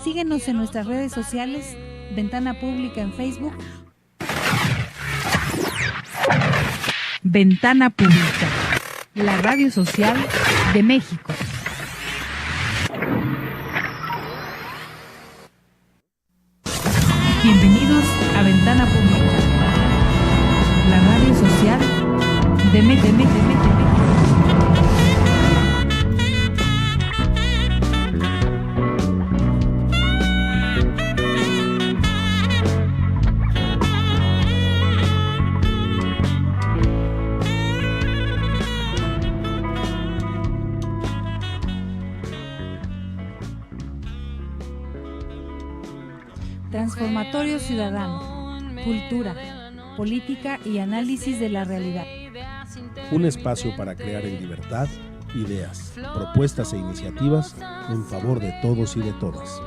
Síguenos en nuestras redes sociales, Ventana Pública en Facebook. Ventana Pública, la radio social de México. Bienvenidos a Ventana Pública, la radio social de México. Transformatorio Ciudadano, cultura, política y análisis de la realidad. Un espacio para crear en libertad ideas, propuestas e iniciativas en favor de todos y de todas.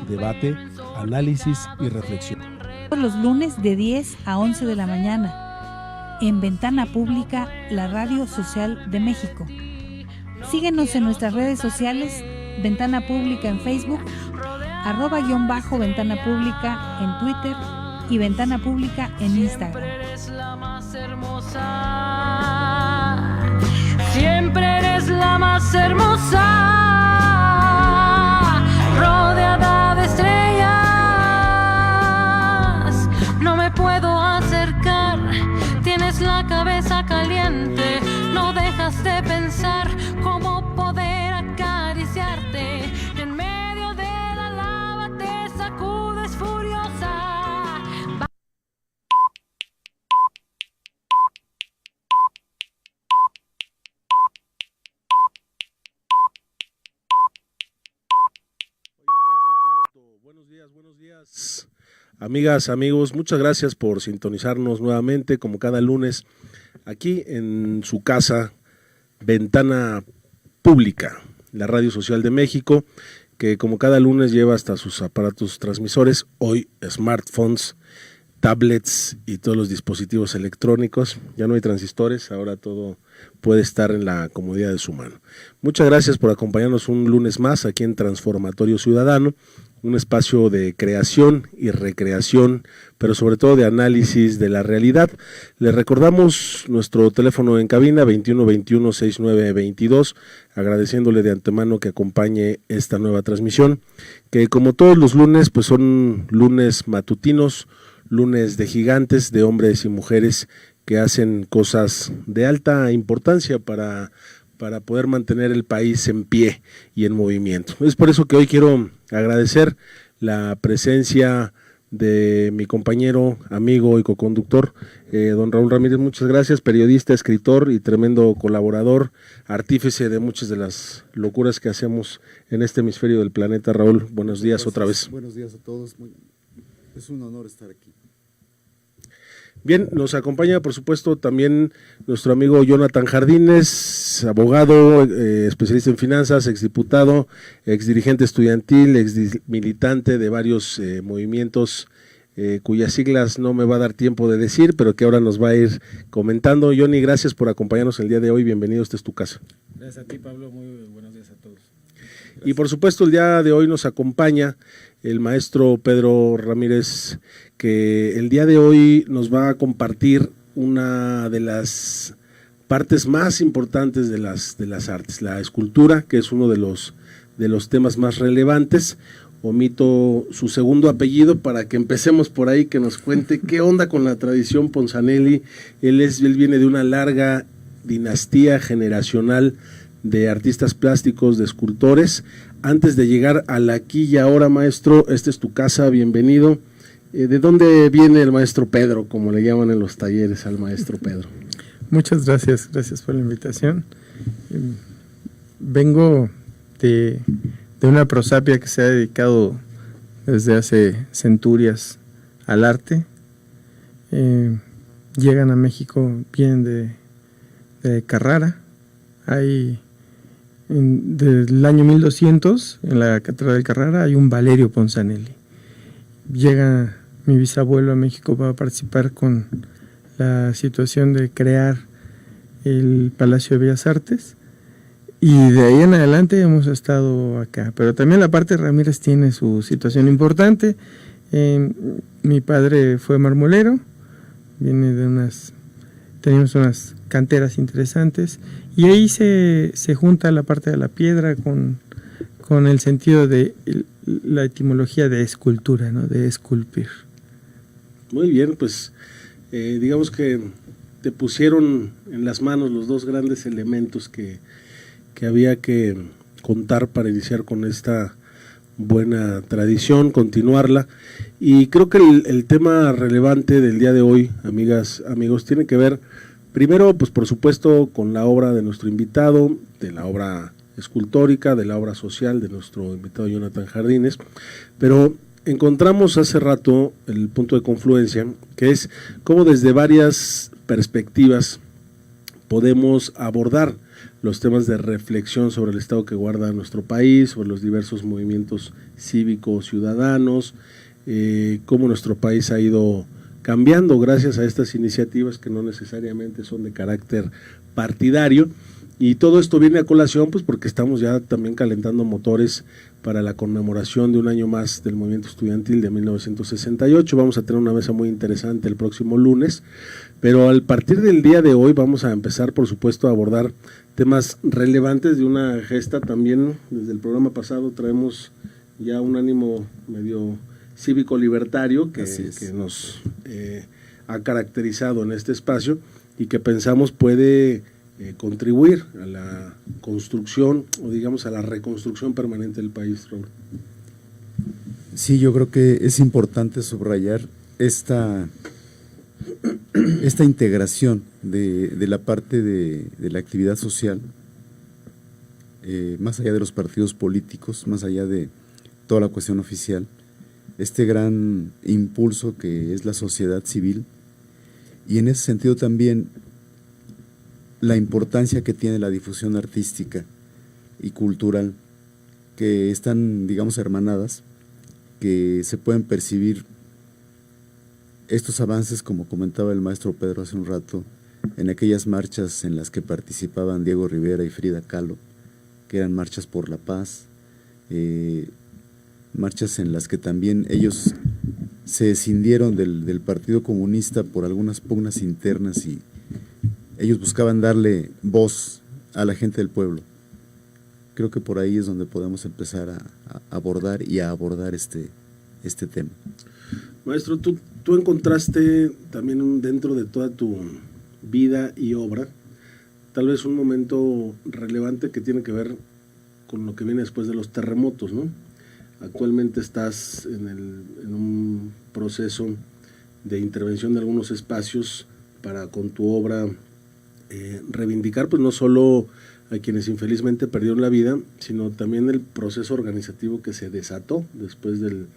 Debate, análisis y reflexión. Todos los lunes de 10 a 11 de la mañana, en Ventana Pública, la radio social de México. Síguenos en nuestras redes sociales, Ventana Pública en Facebook, @Ventana Pública en Twitter y Ventana Pública en Instagram. Siempre eres la más hermosa, rodeada de estrellas. No me puedo acercar, tienes la cabeza caliente, no dejas de pensar cómo poder acariciarte. En medio de la lava te sacudes furiosa. Buenos días, amigas, amigos, muchas gracias por sintonizarnos nuevamente, como cada lunes, aquí en su casa, Ventana Pública, la radio social de México, que como cada lunes lleva hasta sus aparatos transmisores, hoy smartphones, tablets y todos los dispositivos electrónicos. Ya no hay transistores, ahora todo puede estar en la comodidad de su mano. Muchas gracias por acompañarnos un lunes más aquí en Transformatorio Ciudadano, un espacio de creación y recreación, pero sobre todo de análisis de la realidad. Les recordamos nuestro teléfono en cabina 2121-6922, agradeciéndole de antemano que acompañe esta nueva transmisión, que como todos los lunes, pues son lunes matutinos, lunes de gigantes, de hombres y mujeres que hacen cosas de alta importancia para poder mantener el país en pie y en movimiento. Es por eso que hoy quiero agradecer la presencia de mi compañero, amigo y coconductor, don Raúl Ramírez. Muchas gracias, periodista, escritor y tremendo colaborador, artífice de muchas de las locuras que hacemos en este hemisferio del planeta. Raúl, buenos días. Gracias. Otra vez. Buenos días a todos, es un honor estar aquí. Bien, nos acompaña por supuesto también nuestro amigo Jonathan Jardines, abogado, especialista en finanzas, exdiputado, exdirigente estudiantil, exmilitante de varios movimientos cuyas siglas no me va a dar tiempo de decir, pero que ahora nos va a ir comentando. Johnny, gracias por acompañarnos el día de hoy, bienvenido, esta es tu casa. Gracias a ti, Pablo, muy buenos días a todos. Gracias. Y por supuesto el día de hoy nos acompaña el maestro Pedro Ramírez, que el día de hoy nos va a compartir una de las partes más importantes de las artes, la escultura, que es uno de los temas más relevantes. Omito su segundo apellido para que empecemos por ahí, que nos cuente qué onda con la tradición Ponzanelli. Él viene de una larga dinastía generacional de artistas plásticos, de escultores. Antes de llegar al aquí y ahora, maestro, esta es tu casa, bienvenido. ¿De dónde viene el maestro Pedro, como le llaman en los talleres al maestro Pedro? Muchas gracias por la invitación. Vengo de una prosapia que se ha dedicado desde hace centurias al arte. Llegan a México, vienen de Carrara. Del año 1200, en la Catedral de Carrara, hay un Valerio Ponzanelli. Llega mi bisabuelo a México para participar con la situación de crear el Palacio de Bellas Artes Y de ahí en adelante hemos estado acá. Pero también la parte de Ramírez tiene su situación importante. Mi padre fue marmolero, teníamos unas canteras interesantes, y ahí se junta la parte de la piedra con el sentido de la etimología de escultura, ¿no? De esculpir. Muy bien, pues digamos que te pusieron en las manos los dos grandes elementos que había que contar para iniciar con esta buena tradición, continuarla. Y creo que el tema relevante del día de hoy, amigas, amigos, tiene que ver primero, pues por supuesto, con la obra de nuestro invitado, de la obra escultórica, de la obra social de nuestro invitado Jonathan Jardines, pero encontramos hace rato el punto de confluencia, que es cómo desde varias perspectivas podemos abordar los temas de reflexión sobre el estado que guarda nuestro país, sobre los diversos movimientos cívicos ciudadanos, cómo nuestro país ha ido cambiando gracias a estas iniciativas que no necesariamente son de carácter partidario, y todo esto viene a colación pues porque estamos ya también calentando motores para la conmemoración de un año más del movimiento estudiantil de 1968. Vamos a tener una mesa muy interesante el próximo lunes, pero al partir del día de hoy vamos a empezar por supuesto a abordar temas relevantes de una gesta también. Desde el programa pasado traemos ya un ánimo medio cívico-libertario que nos ha caracterizado en este espacio y que pensamos puede contribuir a la construcción o digamos a la reconstrucción permanente del país. Sí, yo creo que es importante subrayar esta integración de la parte de la actividad social, más allá de los partidos políticos, más allá de toda la cuestión oficial, este gran impulso que es la sociedad civil, y en ese sentido también la importancia que tiene la difusión artística y cultural, que están, digamos, hermanadas, que se pueden percibir estos avances, como comentaba el maestro Pedro hace un rato, en aquellas marchas en las que participaban Diego Rivera y Frida Kahlo, que eran marchas por la paz, marchas en las que también ellos se escindieron del Partido Comunista por algunas pugnas internas y ellos buscaban darle voz a la gente del pueblo. Creo que por ahí es donde podemos empezar a abordar este tema. Maestro, tú encontraste también dentro de toda tu vida y obra, tal vez un momento relevante que tiene que ver con lo que viene después de los terremotos, ¿no? Actualmente estás en un proceso de intervención de algunos espacios para con tu obra reivindicar pues no solo a quienes infelizmente perdieron la vida, sino también el proceso organizativo que se desató después de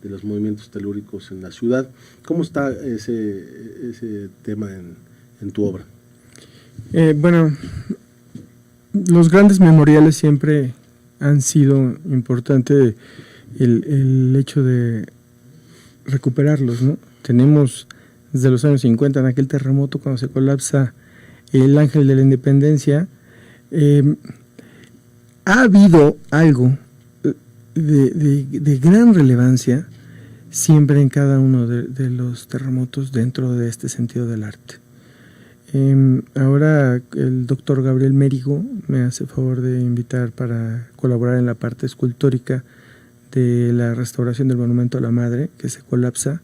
los movimientos telúricos en la ciudad. ¿Cómo está ese tema en tu obra? Bueno, los grandes memoriales siempre han sido importante el hecho de recuperarlos, ¿no? Tenemos desde los años 50, en aquel terremoto cuando se colapsa el Ángel de la Independencia, ha habido algo de gran relevancia siempre en cada uno de los terremotos dentro de este sentido del arte. Ahora el doctor Gabriel Mérigo me hace favor de invitar para colaborar en la parte escultórica de la restauración del Monumento a la Madre, que se colapsa.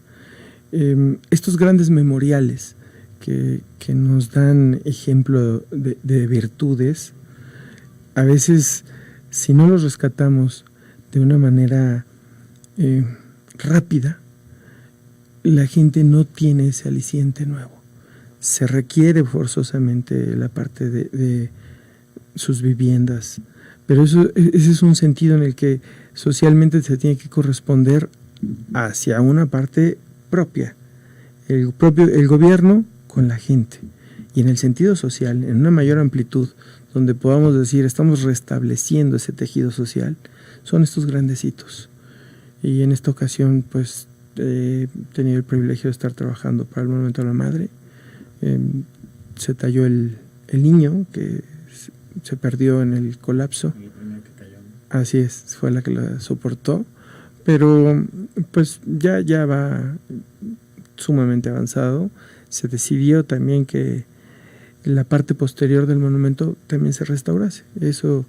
Estos grandes memoriales que nos dan ejemplo de virtudes, a veces si no los rescatamos de una manera rápida, la gente no tiene ese aliciente nuevo. Se requiere forzosamente la parte de sus viviendas, pero ese es un sentido en el que socialmente se tiene que corresponder hacia una parte propia, el gobierno con la gente, y en el sentido social, en una mayor amplitud, donde podamos decir estamos restableciendo ese tejido social, son estos grandes hitos. Y en esta ocasión pues he tenido el privilegio de estar trabajando para el Monumento a la Madre. Se talló el niño que se perdió en el colapso. Así es, fue la que la soportó, pero pues ya va sumamente avanzado. Se decidió también que la parte posterior del monumento también se restaurase. Eso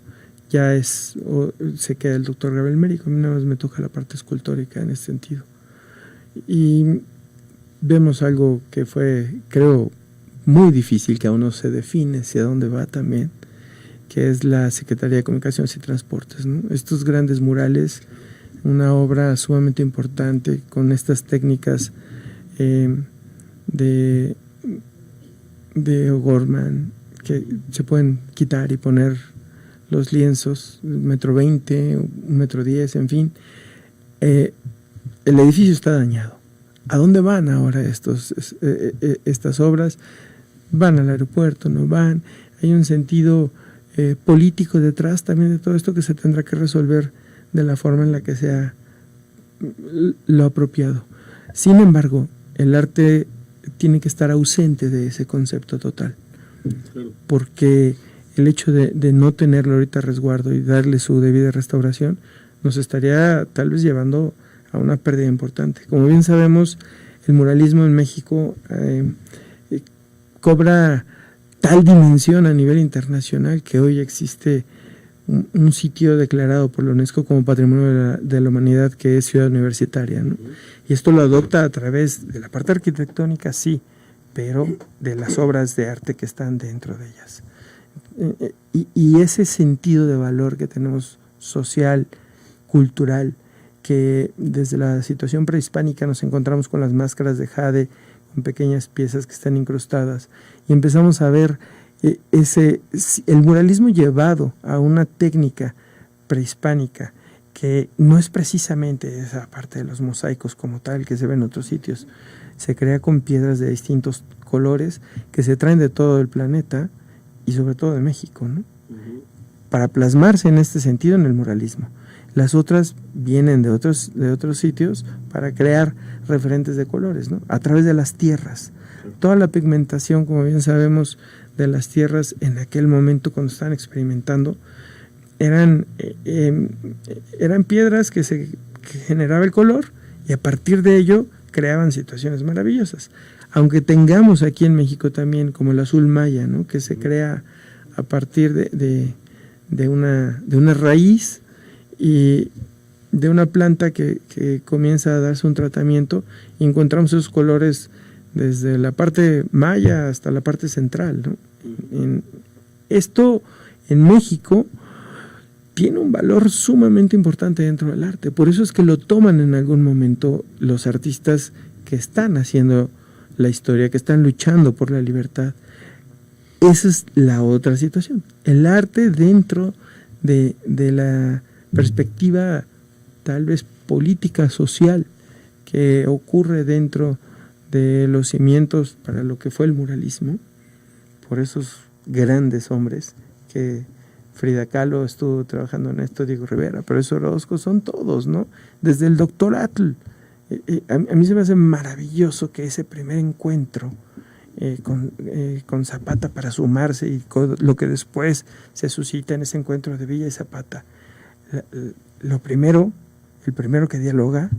ya se queda el doctor Gabriel Mérico. A mí nada más me toca la parte escultórica en ese sentido. Y vemos algo que fue, creo, muy difícil, que aún no se define hacia dónde va también, que es la Secretaría de Comunicaciones y Transportes, ¿no? Estos grandes murales, una obra sumamente importante con estas técnicas de O'Gorman, que se pueden quitar y poner los lienzos, 1,20 m, 1,10 m, en fin. El edificio está dañado. ¿A dónde van ahora estas obras? ¿Van al aeropuerto? ¿No van? Hay un sentido político detrás también de todo esto que se tendrá que resolver de la forma en la que sea lo apropiado. Sin embargo, el arte tiene que estar ausente de ese concepto total, porque el hecho de no tenerlo ahorita a resguardo y darle su debida restauración nos estaría tal vez llevando a una pérdida importante. Como bien sabemos, el muralismo en México cobra tal dimensión a nivel internacional que hoy existe un sitio declarado por la UNESCO como Patrimonio de la Humanidad, que es Ciudad Universitaria, ¿no? Y esto lo adopta a través de la parte arquitectónica, sí, pero de las obras de arte que están dentro de ellas. Y ese sentido de valor que tenemos social, cultural, que desde la situación prehispánica nos encontramos con las máscaras de jade, con pequeñas piezas que están incrustadas, y empezamos a ver el muralismo llevado a una técnica prehispánica que no es precisamente esa parte de los mosaicos como tal que se ve en otros sitios. Se crea con piedras de distintos colores que se traen de todo el planeta y sobre todo de México, ¿no? Para plasmarse en este sentido en el muralismo. Las otras vienen de otros sitios para crear referentes de colores, ¿no? A través de las tierras. Toda la pigmentación, como bien sabemos, de las tierras en aquel momento cuando estaban experimentando, eran piedras que generaba el color, y a partir de ello creaban situaciones maravillosas. Aunque tengamos aquí en México también como el azul maya, ¿no? Que se crea a partir de una raíz y de una planta que comienza a darse un tratamiento, y encontramos esos colores desde la parte maya hasta la parte central, ¿no? Esto en México tiene un valor sumamente importante dentro del arte. Por eso es que lo toman en algún momento los artistas que están haciendo la historia, que están luchando por la libertad. Esa es la otra situación. El arte dentro de la perspectiva tal vez política, social, que ocurre dentro de los cimientos para lo que fue el muralismo, por esos grandes hombres que Frida Kahlo estuvo trabajando en esto, Diego Rivera, pero esos Orozco son todos, ¿no? Desde el doctor Atl. A mí se me hace maravilloso que ese primer encuentro con Zapata para sumarse y lo que después se suscita en ese encuentro de Villa y Zapata. El primero que dialoga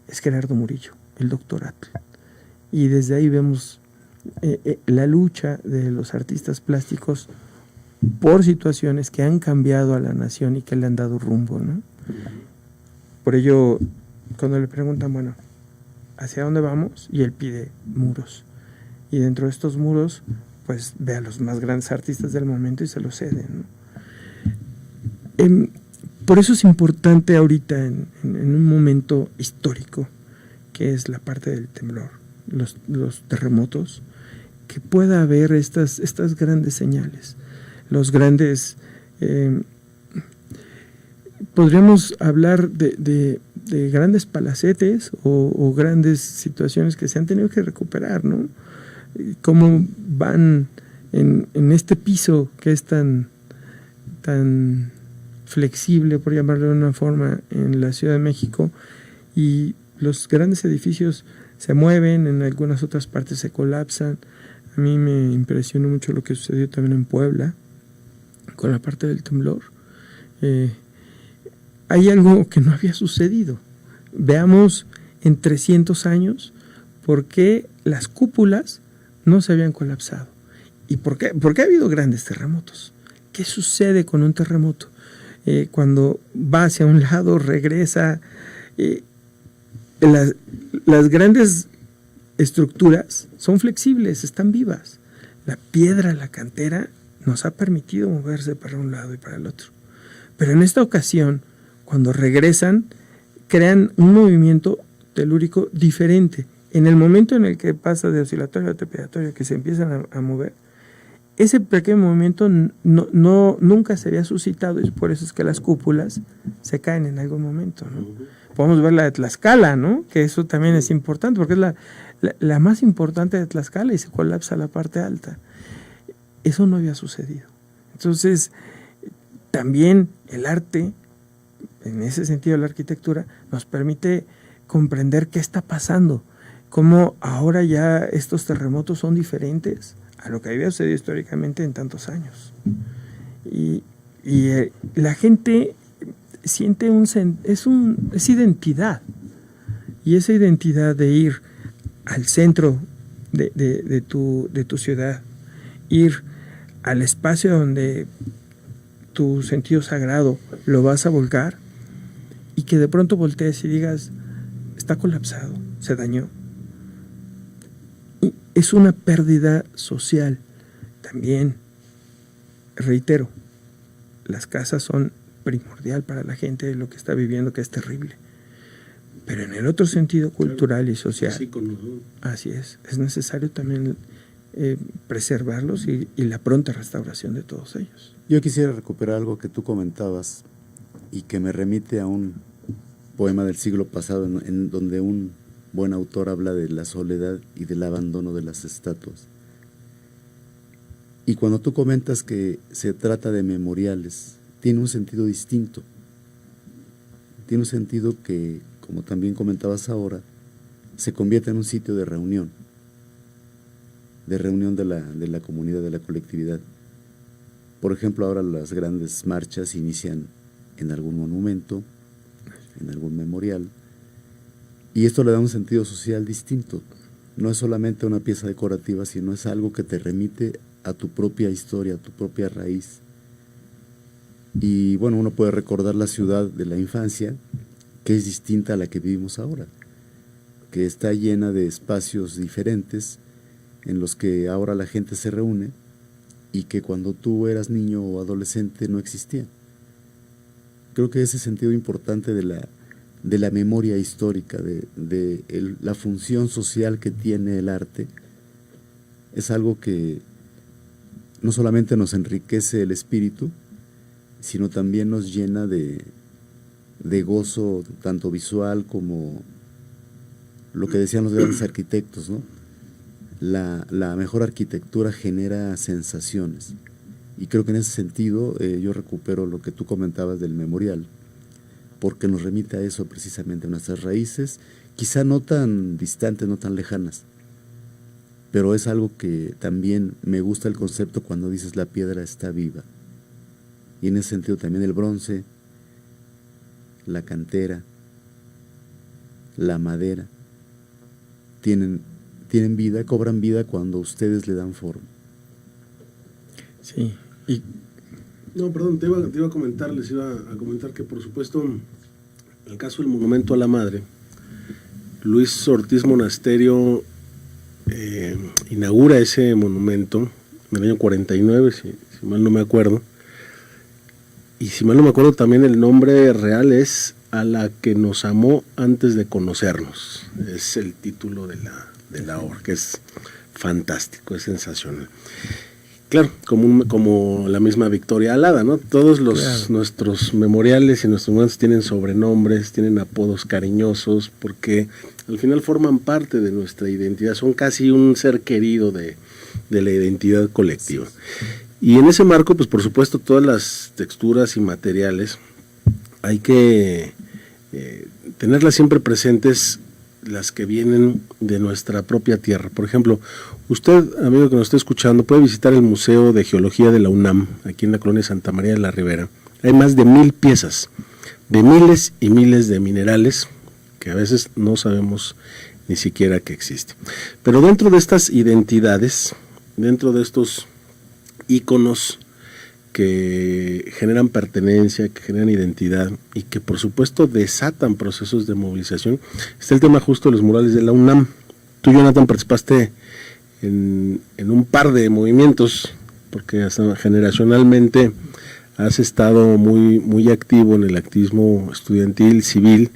es Gerardo Murillo, el doctor Atl. Y desde ahí vemos la lucha de los artistas plásticos por situaciones que han cambiado a la nación y que le han dado rumbo, ¿no? Por ello, cuando le preguntan, bueno, ¿hacia dónde vamos? Y él pide muros. Y dentro de estos muros, pues ve a los más grandes artistas del momento y se los ceden, ¿no? Por eso es importante ahorita, en un momento histórico, que es la parte del temblor, los terremotos, que pueda haber estas grandes señales, los grandes... podríamos hablar de grandes palacetes o grandes situaciones que se han tenido que recuperar, ¿no? Cómo van en este piso que es tan flexible, por llamarlo de una forma, en la Ciudad de México, y los grandes edificios se mueven, en algunas otras partes se colapsan. A mí me impresionó mucho lo que sucedió también en Puebla, con la parte del temblor, hay algo que no había sucedido. Veamos en 300 años por qué las cúpulas no se habían colapsado. ¿Y por qué? Porque ha habido grandes terremotos. ¿Qué sucede con un terremoto? Cuando va hacia un lado, regresa. Las grandes estructuras son flexibles, están vivas. La piedra, la cantera, nos ha permitido moverse para un lado y para el otro. Pero en esta ocasión, cuando regresan, crean un movimiento telúrico diferente. En el momento en el que pasa de oscilatorio a trepidatorio, que se empiezan a mover, ese pequeño movimiento nunca se había suscitado, y por eso es que las cúpulas se caen en algún momento, ¿no? Podemos ver la de Tlaxcala, ¿no? Que eso también es importante, porque es la más importante de Tlaxcala y se colapsa la parte alta. Eso no había sucedido. Entonces, también el arte, en ese sentido la arquitectura, nos permite comprender qué está pasando, cómo ahora ya estos terremotos son diferentes a lo que había sucedido históricamente en tantos años. Y la gente siente es identidad, y esa identidad de ir al centro de tu ciudad, ir al espacio donde tu sentido sagrado lo vas a volcar, y que de pronto voltees y digas, está colapsado, se dañó. Y es una pérdida social. También, reitero, las casas son primordial para la gente de lo que está viviendo, que es terrible. Pero en el otro sentido cultural y social, así es necesario también preservarlos y la pronta restauración de todos ellos. Yo quisiera recuperar algo que tú comentabas y que me remite a un poema del siglo pasado en donde un buen autor habla de la soledad y del abandono de las estatuas. Y cuando tú comentas que se trata de memoriales, tiene un sentido distinto. Tiene un sentido que, como también comentabas ahora, se convierte en un sitio de reunión de la comunidad, de la colectividad. Por ejemplo, ahora las grandes marchas inician en algún monumento, en algún memorial, y esto le da un sentido social distinto. No es solamente una pieza decorativa, sino es algo que te remite a tu propia historia, a tu propia raíz. Y bueno, uno puede recordar la ciudad de la infancia, que es distinta a la que vivimos ahora, que está llena de espacios diferentes en los que ahora la gente se reúne y que cuando tú eras niño o adolescente no existían. Creo que ese sentido importante de la memoria histórica, de la función social que tiene el arte, es algo que no solamente nos enriquece el espíritu, sino también nos llena de gozo, tanto visual como lo que decían los grandes arquitectos, ¿no? La mejor arquitectura genera sensaciones, y creo que en ese sentido yo recupero lo que tú comentabas del memorial, porque nos remite a eso precisamente, a nuestras raíces, quizá no tan distantes, no tan lejanas, pero es algo que también me gusta el concepto cuando dices la piedra está viva, y en ese sentido también el bronce, la cantera, la madera, tienen vida, cobran vida cuando ustedes le dan forma. Sí. No, perdón, te iba a comentar que por supuesto, en el caso del Monumento a la Madre, Luis Ortiz Monasterio inaugura ese monumento en el año 49, si mal no me acuerdo, y si mal no me acuerdo también el nombre real es A la que nos amó antes de conocernos, es el título de la obra, que es fantástico, es sensacional. Claro, como la misma Victoria Alada, ¿no? Todos nuestros memoriales y nuestros monumentos tienen sobrenombres, tienen apodos cariñosos, porque al final forman parte de nuestra identidad, son casi un ser querido de la identidad colectiva. Y en ese marco, pues por supuesto, todas las texturas y materiales hay que tenerlas siempre presentes las que vienen de nuestra propia tierra. Por ejemplo, usted, amigo que nos está escuchando, puede visitar el Museo de Geología de la UNAM, aquí en la colonia Santa María de la Ribera. Hay más de 1000 piezas, de miles y miles de minerales que a veces no sabemos ni siquiera que existe. Pero dentro de estas identidades, dentro de estos íconos que generan pertenencia, que generan identidad y que por supuesto desatan procesos de movilización, está el tema justo de los murales de la UNAM. Tú, Jonathan, participaste en un par de movimientos, porque hasta generacionalmente has estado muy activo en el activismo estudiantil, civil.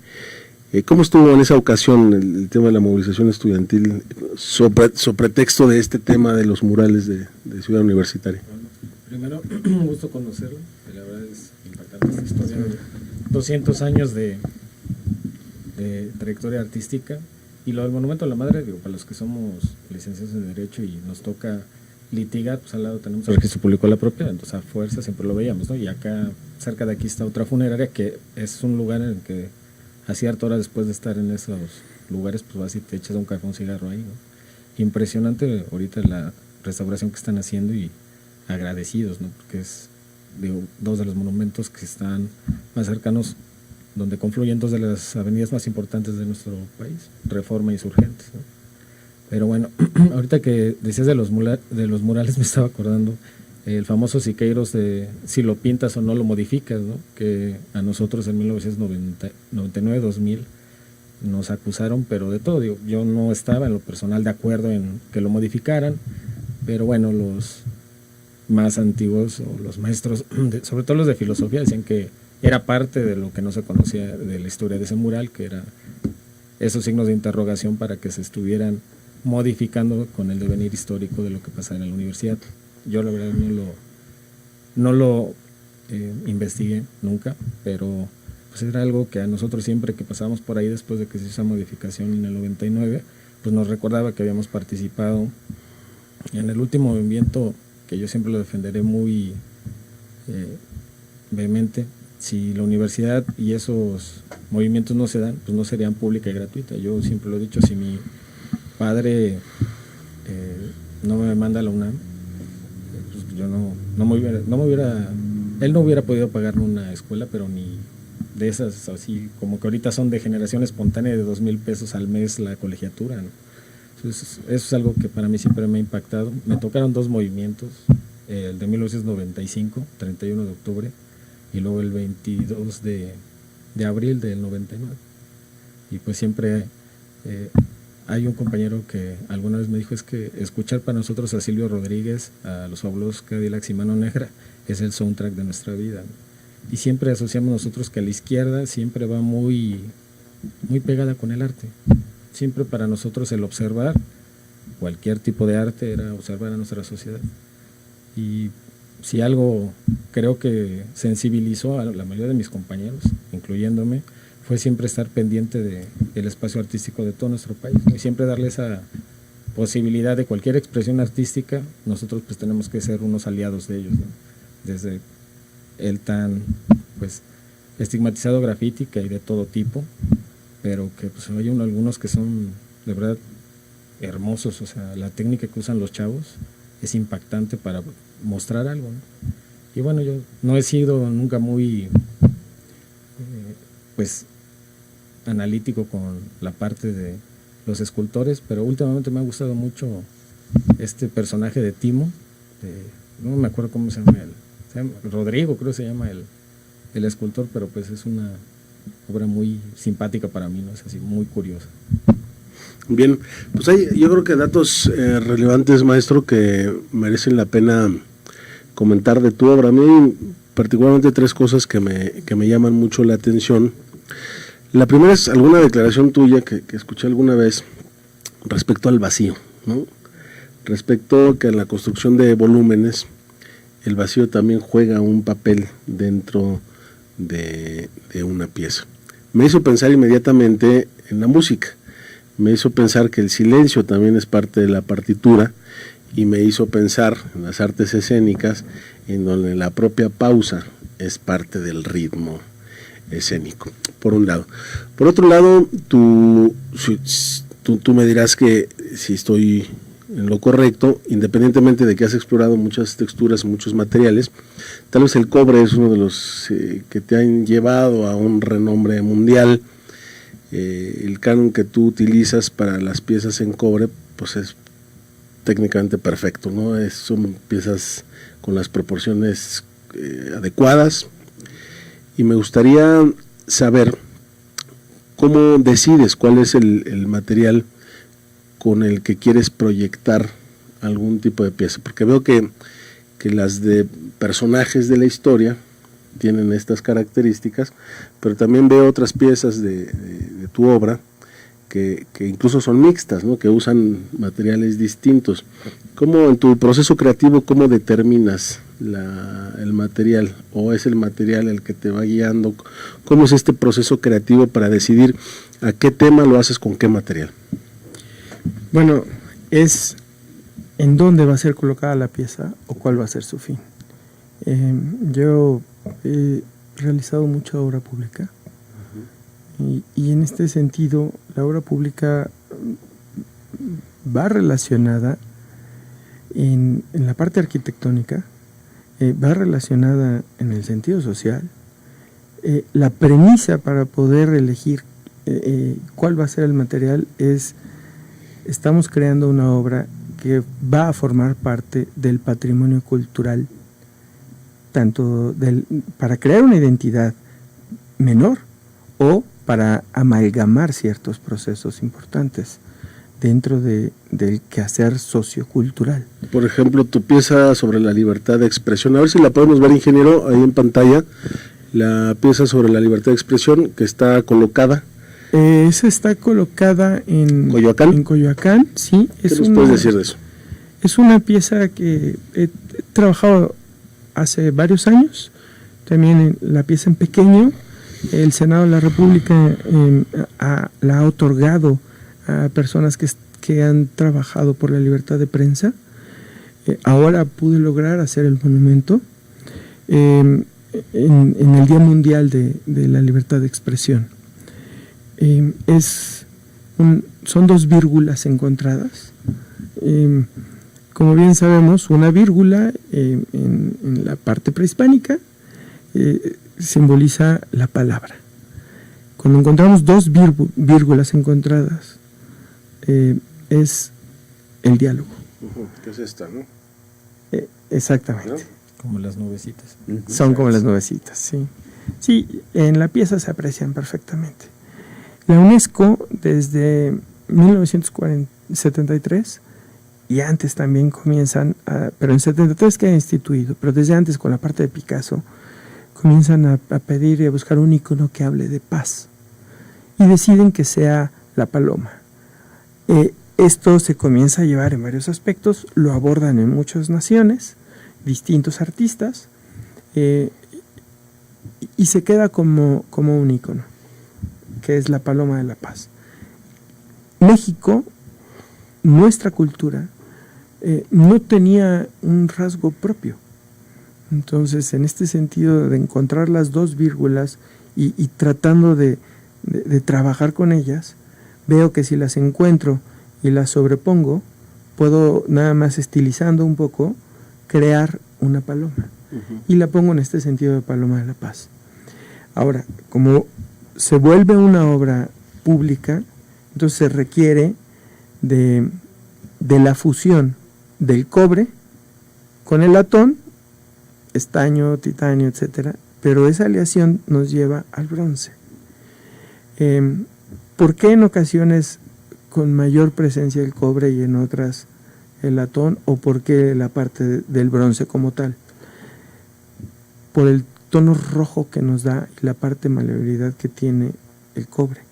¿Cómo estuvo en esa ocasión el tema de la movilización estudiantil sobre texto de este tema de los murales de Ciudad Universitaria? Primero, un gusto conocerlo, la verdad es impactante esta historia de 200 años de trayectoria artística. Y lo del Monumento a la Madre, digo, para los que somos licenciados en Derecho y nos toca litigar, pues al lado tenemos el registro público de la propiedad, entonces a fuerza siempre lo veíamos, ¿no? Y acá, cerca de aquí está otra funeraria, que es un lugar en el que a cierta hora después de estar en esos lugares, pues vas y te echas un café, un cigarro ahí, ¿no? Impresionante ahorita la restauración que están haciendo y agradecidos, ¿no? Porque es, digo, dos de los monumentos que están más cercanos, donde confluyen dos de las avenidas más importantes de nuestro país, Reforma y Insurgentes, ¿no? Pero bueno, ahorita que decías de los murales, me estaba acordando el famoso Siqueiros de si lo pintas o no lo modificas, ¿no? Que a nosotros en 1999-2000 nos acusaron, pero de todo. Digo, yo no estaba en lo personal de acuerdo en que lo modificaran, pero bueno, los más antiguos o los maestros, sobre todo los de filosofía, decían que era parte de lo que no se conocía de la historia de ese mural, que era esos signos de interrogación para que se estuvieran modificando con el devenir histórico de lo que pasaba en la universidad. Yo la verdad no lo investigué nunca, pero pues era algo que a nosotros siempre que pasábamos por ahí después de que se hizo esa modificación en el 99, pues nos recordaba que habíamos participado en el último movimiento, que yo siempre lo defenderé muy vehemente. Si la universidad y esos movimientos no se dan, pues no serían pública y gratuita. Yo siempre lo he dicho, si mi padre no me manda a la UNAM, pues yo él no hubiera podido pagarme una escuela, pero ni de esas, así como que ahorita son de generación espontánea de 2,000 pesos al mes la colegiatura, ¿no? Entonces, eso es algo que para mí siempre me ha impactado. Me tocaron dos movimientos, el de 1995, 31 de octubre, y luego el 22 de abril del 99. Y pues siempre hay un compañero que alguna vez me dijo, es que escuchar para nosotros a Silvio Rodríguez, a los fabulosos Cadillacs y Mano Negra, es el soundtrack de nuestra vida, ¿no? Y siempre asociamos nosotros que a la izquierda siempre va muy pegada con el arte. Siempre para nosotros el observar cualquier tipo de arte era observar a nuestra sociedad. Y si algo creo que sensibilizó a la mayoría de mis compañeros, incluyéndome, fue siempre estar pendiente del espacio artístico de todo nuestro país, ¿no? Y siempre darle esa posibilidad de cualquier expresión artística. Nosotros pues tenemos que ser unos aliados de ellos, ¿no? Desde el tan pues estigmatizado graffiti, que hay de todo tipo, pero que pues hay algunos que son de verdad hermosos. O sea, la técnica que usan los chavos es impactante para mostrar algo, ¿no? Y bueno, yo no he sido nunca muy pues analítico con la parte de los escultores, pero últimamente me ha gustado mucho este personaje de Timo, no me acuerdo cómo se llama Rodrigo, creo que se llama el escultor, pero pues es una obra muy simpática para mí, ¿no? Es así, muy curiosa. Bien, pues hay, yo creo que datos relevantes, maestro, que merecen la pena comentar de tu obra. A mí particularmente tres cosas que me llaman mucho la atención. La primera es alguna declaración tuya que escuché alguna vez respecto al vacío, ¿no? Respecto que en la construcción de volúmenes el vacío también juega un papel dentro de una pieza. Me hizo pensar inmediatamente en la música, me hizo pensar que el silencio también es parte de la partitura, y me hizo pensar en las artes escénicas, en donde la propia pausa es parte del ritmo escénico. por un lado. Por otro lado, tú me dirás que si estoy en lo correcto, independientemente de que has explorado muchas texturas, muchos materiales, tal vez el cobre es uno de los que te han llevado a un renombre mundial. El canon que tú utilizas para las piezas en cobre, pues es técnicamente perfecto, ¿no? Son piezas con las proporciones adecuadas, y me gustaría saber cómo decides cuál es el material con el que quieres proyectar algún tipo de pieza, porque veo que las de personajes de la historia tienen estas características, pero también veo otras piezas de tu obra que incluso son mixtas, ¿no? Que usan materiales distintos. ¿Cómo en tu proceso creativo, cómo determinas el material, o es el material el que te va guiando? ¿Cómo es este proceso creativo para decidir a qué tema lo haces con qué material? Bueno, es en dónde va a ser colocada la pieza o cuál va a ser su fin. Yo he realizado mucha obra pública, y en este sentido la obra pública va relacionada en la parte arquitectónica, va relacionada en el sentido social. La premisa para poder elegir cuál va a ser el material es: estamos creando una obra que va a formar parte del patrimonio cultural, tanto para crear una identidad menor o para amalgamar ciertos procesos importantes dentro del quehacer sociocultural. Por ejemplo, tu pieza sobre la libertad de expresión, a ver si la podemos ver, ingeniero, ahí en pantalla, la pieza sobre la libertad de expresión que está colocada. Esa está colocada en Coyoacán. En Coyoacán, sí. ¿Qué nos puedes decir de eso? Es una pieza que he trabajado hace varios años, también la pieza en pequeño. El Senado de la República la ha otorgado a personas que han trabajado por la libertad de prensa. Ahora pude lograr hacer el monumento en el Día Mundial de la Libertad de Expresión. Son dos vírgulas encontradas. Como bien sabemos, una vírgula en la parte prehispánica simboliza la palabra. Cuando encontramos dos vírgulas encontradas, es el diálogo. ¿Qué es esta, no? Exactamente. ¿No? Como las nubecitas. Son como las nubecitas, sí. Sí, en la pieza se aprecian perfectamente. La UNESCO, desde 1973, y antes también comienzan, pero en 73 queda instituido, pero desde antes, con la parte de Picasso, comienzan a pedir y a buscar un icono que hable de paz, y deciden que sea la paloma. Esto se comienza a llevar en varios aspectos, lo abordan en muchas naciones, distintos artistas, y se queda como un icono, que es la paloma de la paz. México, nuestra cultura, no tenía un rasgo propio. Entonces, en este sentido de encontrar las dos vírgulas y tratando de trabajar con ellas, veo que si las encuentro y las sobrepongo, puedo, nada más estilizando un poco, crear una paloma. Y la pongo en este sentido de paloma de la paz. Ahora, como se vuelve una obra pública, entonces se requiere de la fusión del cobre con el latón, estaño, titanio, etcétera, pero esa aleación nos lleva al bronce. ¿Por qué en ocasiones con mayor presencia el cobre y en otras el latón, o por qué la parte del bronce como tal? Por el tono rojo que nos da y la parte maleabilidad que tiene el cobre.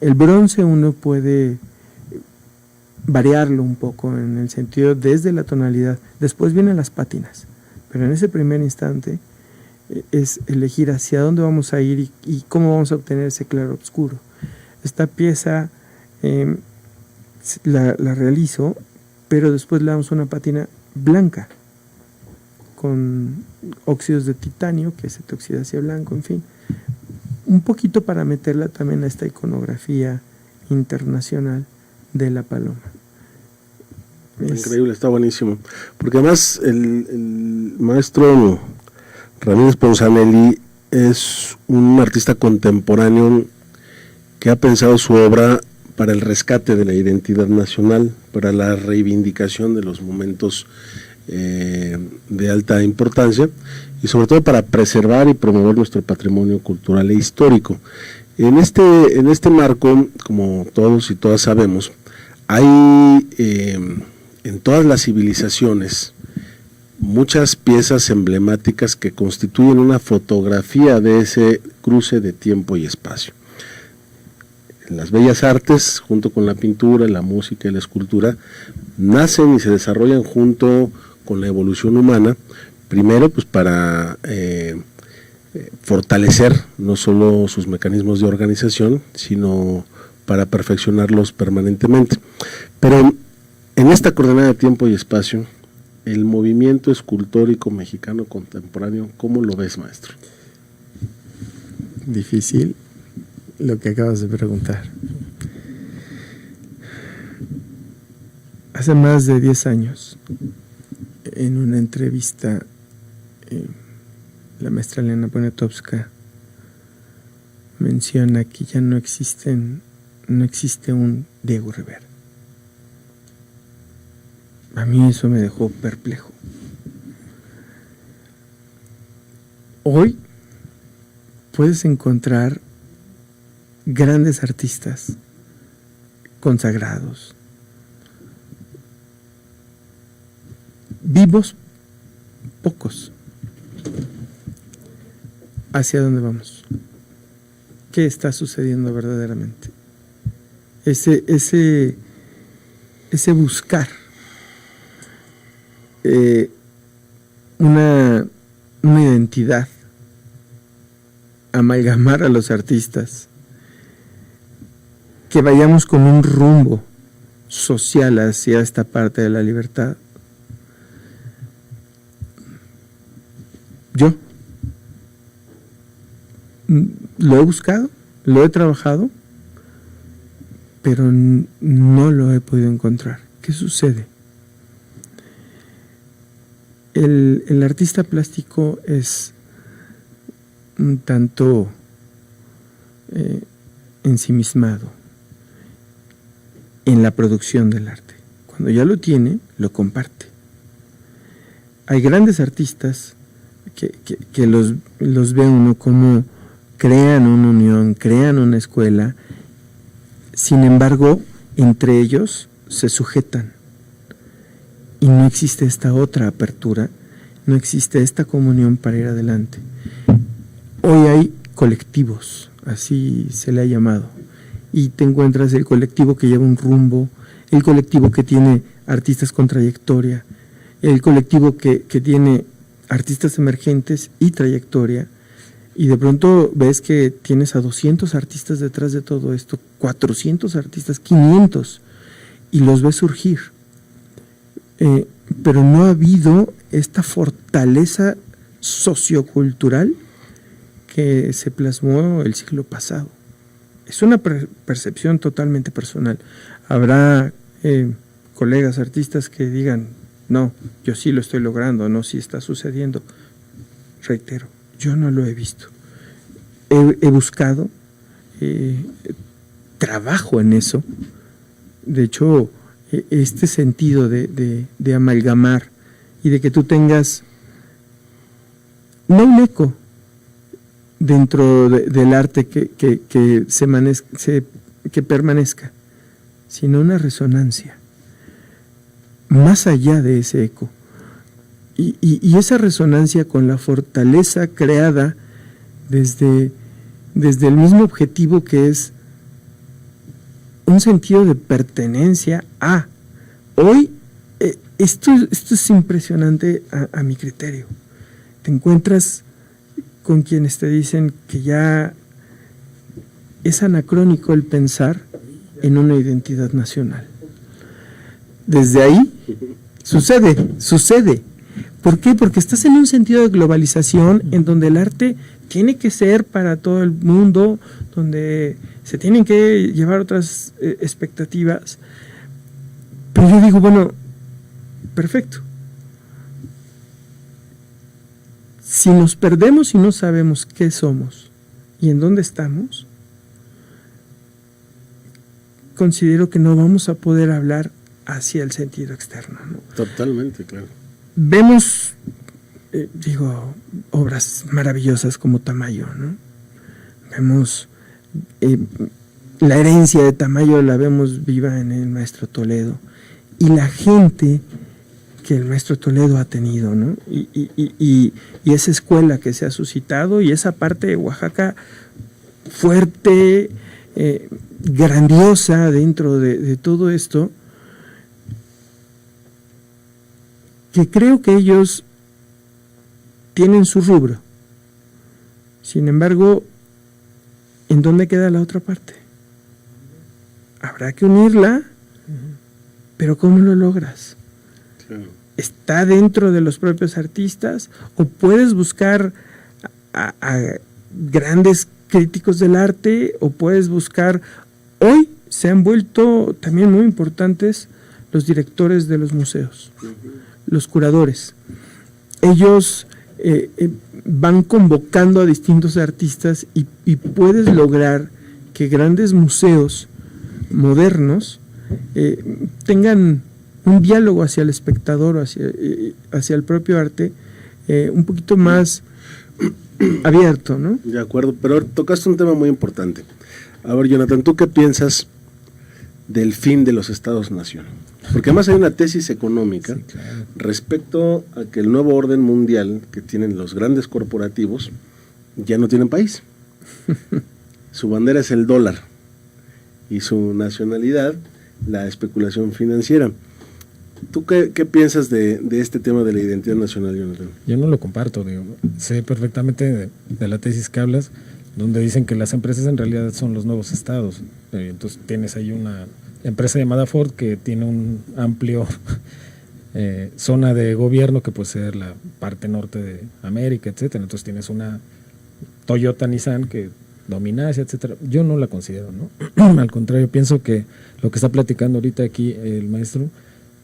El bronce uno puede variarlo un poco en el sentido desde la tonalidad, después vienen las pátinas, pero en ese primer instante es elegir hacia dónde vamos a ir y cómo vamos a obtener ese claro oscuro. Esta pieza la realizo, pero después le damos una pátina blanca con óxidos de titanio que se te oxida hacia blanco, en fin, un poquito para meterla también a esta iconografía internacional de la paloma. Increíble, está buenísimo. Porque además el maestro Ramírez Ponzanelli es un artista contemporáneo que ha pensado su obra para el rescate de la identidad nacional, para la reivindicación de los momentos de alta importancia y sobre todo para preservar y promover nuestro patrimonio cultural e histórico. En este marco, como todos y todas sabemos, hay en todas las civilizaciones muchas piezas emblemáticas que constituyen una fotografía de ese cruce de tiempo y espacio. En las bellas artes, junto con la pintura, la música y la escultura, nacen y se desarrollan junto con la evolución humana, primero pues para fortalecer no solo sus mecanismos de organización, sino para perfeccionarlos permanentemente. Pero en esta coordenada de tiempo y espacio, el movimiento escultórico mexicano contemporáneo, ¿cómo lo ves, maestro? Difícil lo que acabas de preguntar. Hace más de 10 años, en una entrevista, la maestra Elena Poniatowska menciona que ya no existe un Diego Rivera. A mí eso me dejó perplejo. Hoy puedes encontrar grandes artistas consagrados, vivos, pocos. ¿Hacia dónde vamos? ¿Qué está sucediendo verdaderamente? Ese buscar una identidad, amalgamar a los artistas, que vayamos con un rumbo social hacia esta parte de la libertad. Yo lo he buscado, lo he trabajado, pero no lo he podido encontrar. ¿Qué sucede? El artista plástico es un tanto ensimismado en la producción del arte. Cuando ya lo tiene, lo comparte. Hay grandes artistas que los ve uno como crean una unión, crean una escuela, sin embargo, entre ellos se sujetan. Y no existe esta otra apertura, no existe esta comunión para ir adelante. Hoy hay colectivos, así se le ha llamado, y te encuentras el colectivo que lleva un rumbo, el colectivo que tiene artistas con trayectoria, el colectivo que tiene artistas emergentes y trayectoria, y de pronto ves que tienes a 200 artistas detrás de todo esto, 400 artistas, 500, y los ves surgir. Pero no ha habido esta fortaleza sociocultural que se plasmó el siglo pasado. Es una percepción totalmente personal. Habrá colegas artistas que digan, no, yo sí lo estoy logrando, no, sí está sucediendo. Reitero, yo no lo he visto. He buscado, trabajo en eso. De hecho, este sentido de amalgamar y de que tú tengas no un eco dentro del arte que permanezca, sino una resonancia más allá de ese eco, y esa resonancia con la fortaleza creada desde el mismo objetivo, que es un sentido de pertenencia a. Hoy, esto es impresionante a mi criterio. Te encuentras con quienes te dicen que ya es anacrónico el pensar en una identidad nacional. Desde ahí sucede, ¿Por qué? Porque estás en un sentido de globalización en donde el arte tiene que ser para todo el mundo, donde se tienen que llevar otras expectativas. Pero yo digo, bueno, perfecto. Si nos perdemos y no sabemos qué somos y en dónde estamos, considero que no vamos a poder hablar hacia el sentido externo, ¿no? Totalmente, claro. Vemos, obras maravillosas como Tamayo, ¿no? Vemos la herencia de Tamayo, la vemos viva en el maestro Toledo, y la gente que el maestro Toledo ha tenido, ¿no? Y esa escuela que se ha suscitado, y esa parte de Oaxaca fuerte, grandiosa dentro de todo esto, que creo que ellos tienen su rubro. Sin embargo, ¿en dónde queda la otra parte? Habrá que unirla, pero ¿cómo lo logras? Claro. ¿Está dentro de los propios artistas o puedes buscar a grandes críticos del arte, o puedes buscar... Hoy se han vuelto también muy importantes los directores de los museos, los curadores. Ellos van convocando a distintos artistas y puedes lograr que grandes museos modernos tengan un diálogo hacia el espectador, hacia el propio arte, un poquito más abierto, ¿no? De acuerdo, pero tocaste un tema muy importante. A ver, Jonathan, ¿tú qué piensas del fin de los estados-nación? Porque además hay una tesis económica, sí, claro, respecto a que el nuevo orden mundial que tienen los grandes corporativos ya no tienen país. Su bandera es el dólar y su nacionalidad la especulación financiera. ¿Tú qué piensas de este tema de la identidad nacional, Jonathan? Yo no lo comparto, digo, sé perfectamente de la tesis que hablas, donde dicen que las empresas en realidad son los nuevos estados. Entonces tienes ahí una empresa llamada Ford que tiene un amplio zona de gobierno que puede ser la parte norte de América, etcétera. Entonces tienes una Toyota, Nissan que domina Asia, etcétera. Yo no la considero, ¿no? Al contrario, pienso que lo que está platicando ahorita aquí el maestro,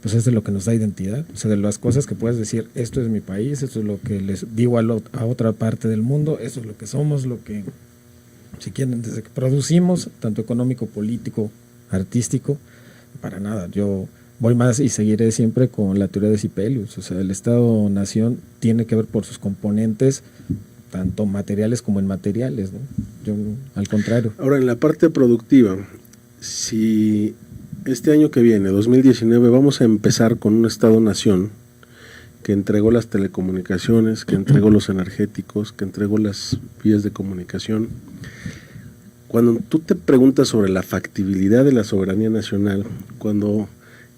pues es de lo que nos da identidad, o sea, de las cosas que puedes decir, esto es mi país, esto es lo que les digo a otra parte del mundo, esto es lo que somos, lo que, si quieren, desde que producimos, tanto económico, político, artístico, para nada. Yo voy más y seguiré siempre con la teoría de Sibelius, o sea, el Estado-Nación tiene que ver por sus componentes, tanto materiales como inmateriales, ¿no? Yo, al contrario. Ahora, en la parte productiva, si este año que viene, 2019, vamos a empezar con un Estado-Nación que entregó las telecomunicaciones, que entregó los energéticos, que entregó las vías de comunicación. Cuando tú te preguntas sobre la factibilidad de la soberanía nacional, cuando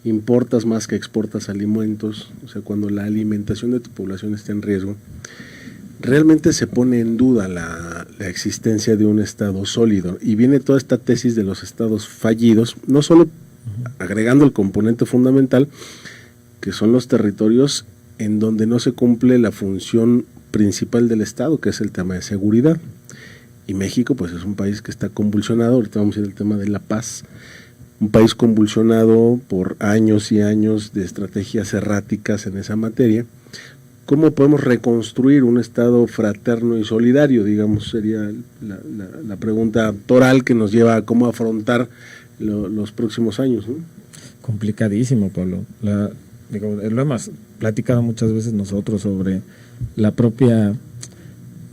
importas más que exportas alimentos, o sea, cuando la alimentación de tu población está en riesgo, realmente se pone en duda la existencia de un Estado sólido, y viene toda esta tesis de los estados fallidos, no solo agregando el componente fundamental, que son los territorios en donde no se cumple la función principal del Estado, que es el tema de seguridad. Y México, pues es un país que está convulsionado, ahorita vamos a ir al tema de la paz, un país convulsionado por años y años de estrategias erráticas en esa materia. ¿Cómo podemos reconstruir un Estado fraterno y solidario? Digamos, sería la pregunta toral que nos lleva a cómo afrontar los próximos años, ¿no? Complicadísimo, Pablo. Lo hemos platicado muchas veces nosotros sobre la propia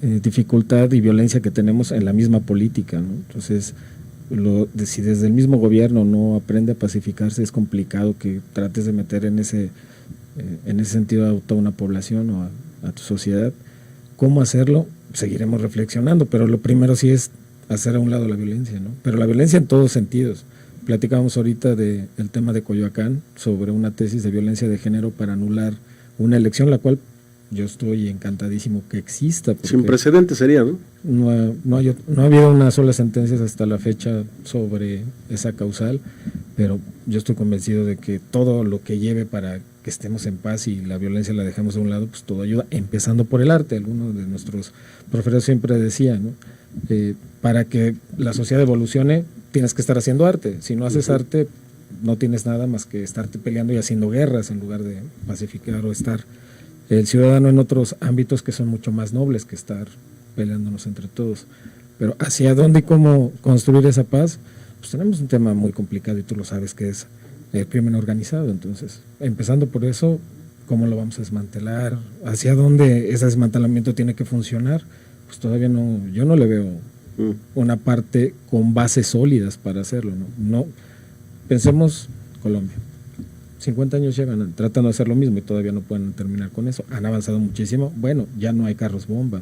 dificultad y violencia que tenemos en la misma política, ¿no? Entonces, si desde el mismo gobierno no aprende a pacificarse, es complicado que trates de meter en ese sentido a toda una población o a tu sociedad. ¿Cómo hacerlo? Seguiremos reflexionando, pero lo primero sí es hacer a un lado la violencia, ¿no? Pero la violencia en todos sentidos. Platicábamos ahorita del tema de Coyoacán, sobre una tesis de violencia de género para anular una elección, la cual yo estoy encantadísimo que exista. Sin precedentes sería, ¿no? No ha habido una sola sentencia hasta la fecha sobre esa causal, pero yo estoy convencido de que todo lo que lleve para estemos en paz y la violencia la dejamos de un lado, pues todo ayuda, empezando por el arte. Algunos de nuestros profesores siempre decían, ¿no? Para que la sociedad evolucione, tienes que estar haciendo arte. Si no haces arte, no tienes nada más que estarte peleando y haciendo guerras en lugar de pacificar o estar el ciudadano en otros ámbitos que son mucho más nobles que estar peleándonos entre todos. Pero hacia dónde y cómo construir esa paz, pues tenemos un tema muy complicado y tú lo sabes, que es el crimen organizado. Entonces, empezando por eso, ¿cómo lo vamos a desmantelar? ¿Hacia dónde ese desmantelamiento tiene que funcionar? Pues todavía no, yo no le veo una parte con bases sólidas para hacerlo, ¿no? Pensemos Colombia. 50 años llevan tratando de hacer lo mismo y todavía no pueden terminar con eso. Han avanzado muchísimo. Bueno, ya no hay carros bomba,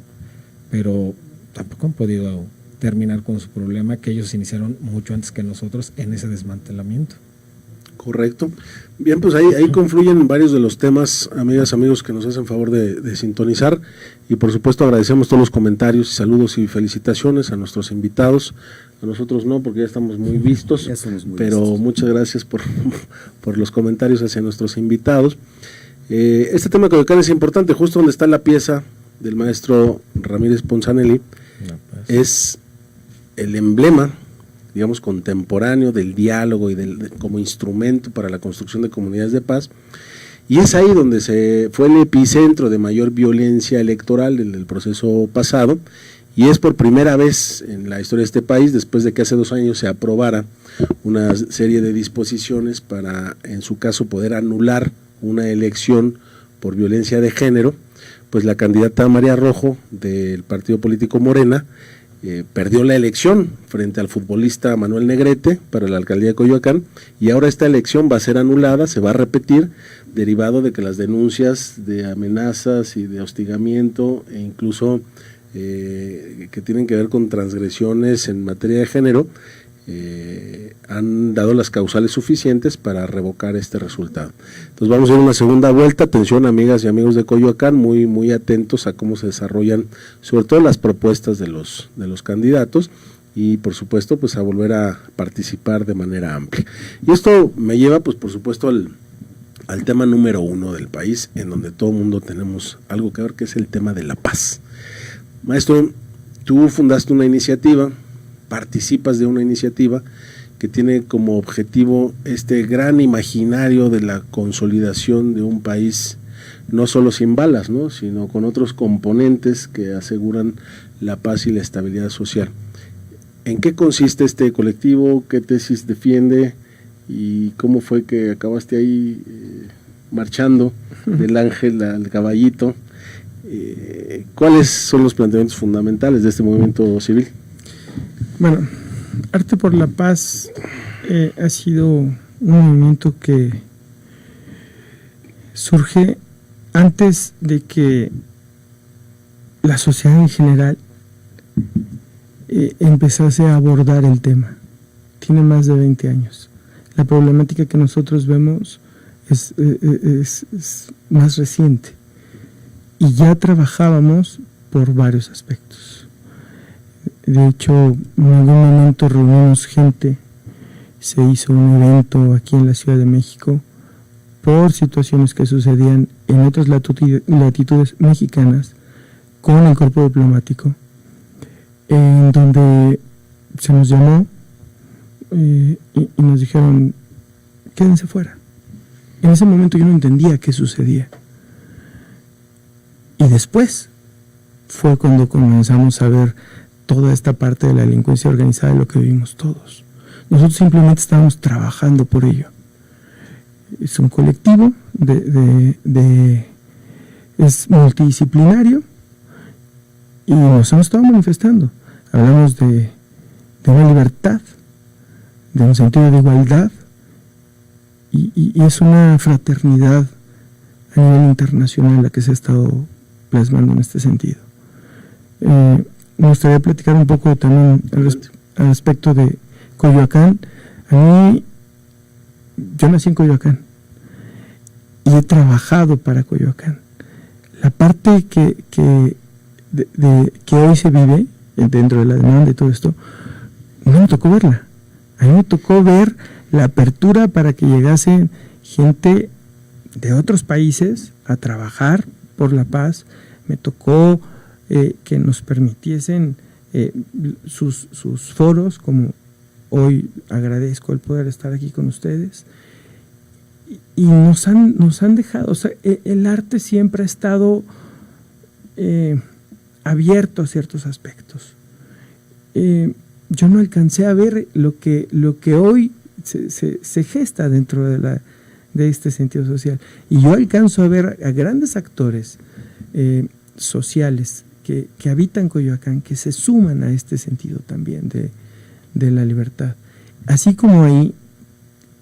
pero tampoco han podido terminar con su problema, que ellos iniciaron mucho antes que nosotros en ese desmantelamiento. Correcto. Bien, pues ahí confluyen varios de los temas, amigas, amigos, que nos hacen favor de sintonizar, y por supuesto agradecemos todos los comentarios, saludos y felicitaciones a nuestros invitados. A nosotros no, porque ya estamos muy vistos, pero muchas gracias por los comentarios hacia nuestros invitados. Este tema que acá es importante, justo donde está la pieza del maestro Ramírez Ponzanelli, es el emblema, digamos, contemporáneo del diálogo y como instrumento para la construcción de comunidades de paz, y es ahí donde fue el epicentro de mayor violencia electoral del proceso pasado, y es por primera vez en la historia de este país, después de que hace 2 años se aprobara una serie de disposiciones para, en su caso, poder anular una elección por violencia de género, pues la candidata María Rojo del partido político Morena perdió la elección frente al futbolista Manuel Negrete para la alcaldía de Coyoacán, y ahora esta elección va a ser anulada, se va a repetir, derivado de que las denuncias de amenazas y de hostigamiento e incluso que tienen que ver con transgresiones en materia de género han dado las causales suficientes para revocar este resultado. Entonces vamos a ir a una segunda vuelta. Atención, amigas y amigos de Coyoacán, muy, muy atentos a cómo se desarrollan sobre todo las propuestas de los candidatos, y por supuesto pues a volver a participar de manera amplia. Y esto me lleva pues por supuesto al tema número 1 del país, en donde todo el mundo tenemos algo que ver, que es el tema de la paz. Maestro, tú fundaste una iniciativa, participas de una iniciativa que tiene como objetivo este gran imaginario de la consolidación de un país, no solo sin balas, ¿no?, sino con otros componentes que aseguran la paz y la estabilidad social. ¿En qué consiste este colectivo? ¿Qué tesis defiende? ¿Y cómo fue que acabaste ahí marchando del ángel al caballito? ¿Cuáles son los planteamientos fundamentales de este movimiento civil? Bueno, Arte por la Paz ha sido un movimiento que surge antes de que la sociedad en general empezase a abordar el tema. Tiene más de 20 años. La problemática que nosotros vemos es más reciente, y ya trabajábamos por varios aspectos. De hecho, en algún momento reunimos gente, se hizo un evento aquí en la Ciudad de México por situaciones que sucedían en otras latitudes mexicanas con el cuerpo diplomático, en donde se nos llamó y nos dijeron: quédense fuera. En ese momento yo no entendía qué sucedía. Y después fue cuando comenzamos a ver toda esta parte de la delincuencia organizada, de lo que vivimos todos. Nosotros simplemente estábamos trabajando por ello. Es un colectivo, es multidisciplinario, y nos hemos estado manifestando. Hablamos de una libertad, de un sentido de igualdad, y es una fraternidad a nivel internacional la que se ha estado plasmando en este sentido. Me gustaría platicar un poco también al respecto de Coyoacán. Yo nací en Coyoacán y he trabajado para Coyoacán. La parte que hoy se vive dentro de la demanda y todo esto, no me tocó verla. A mí me tocó ver la apertura para que llegase gente de otros países a trabajar por la paz. Me tocó que nos permitiesen sus foros, como hoy agradezco el poder estar aquí con ustedes, y nos han dejado, o sea, el arte siempre ha estado abierto a ciertos aspectos. Yo no alcancé a ver lo que hoy se gesta dentro de este sentido social, y yo alcanzo a ver a grandes actores sociales que habitan Coyoacán, que se suman a este sentido también de la libertad. Así como ahí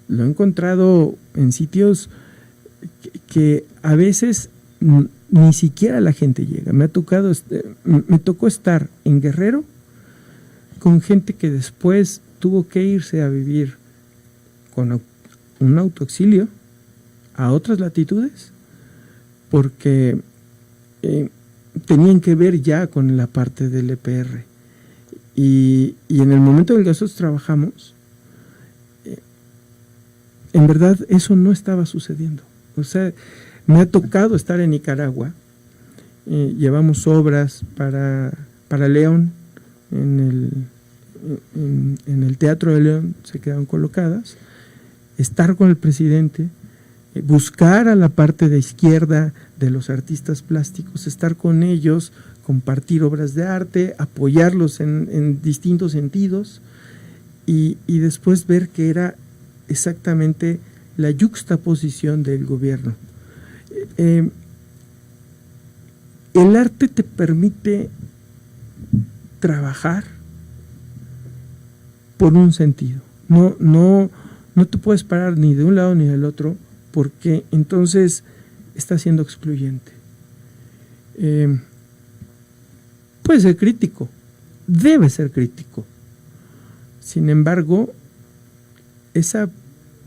lo he encontrado en sitios que a veces ni siquiera la gente llega. Me tocó estar en Guerrero con gente que después tuvo que irse a vivir con un autoexilio a otras latitudes porque tenían que ver ya con la parte del EPR. Y en el momento en el que nosotros trabajamos, en verdad eso no estaba sucediendo. O sea, me ha tocado estar en Nicaragua, llevamos obras para León, en el Teatro de León se quedaron colocadas, estar con el presidente, buscar a la parte de izquierda de los artistas plásticos, estar con ellos, compartir obras de arte, apoyarlos en distintos sentidos y después ver que era exactamente la yuxtaposición del gobierno. El arte te permite trabajar por un sentido. No te puedes parar ni de un lado ni del otro, porque entonces está siendo excluyente. Puede ser crítico, debe ser crítico. Sin embargo, esa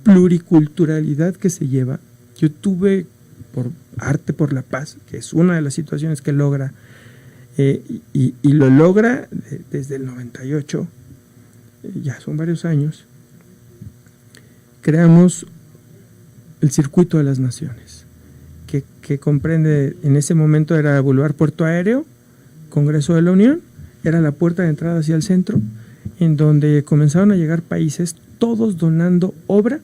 pluriculturalidad que se lleva, yo tuve por Arte por la Paz, que es una de las situaciones que logra, y lo logra desde el 98, ya son varios años. Creamos el Circuito de las Naciones, que comprende, en ese momento era Boulevard Puerto Aéreo, Congreso de la Unión, era la puerta de entrada hacia el centro, en donde comenzaron a llegar países, todos donando obra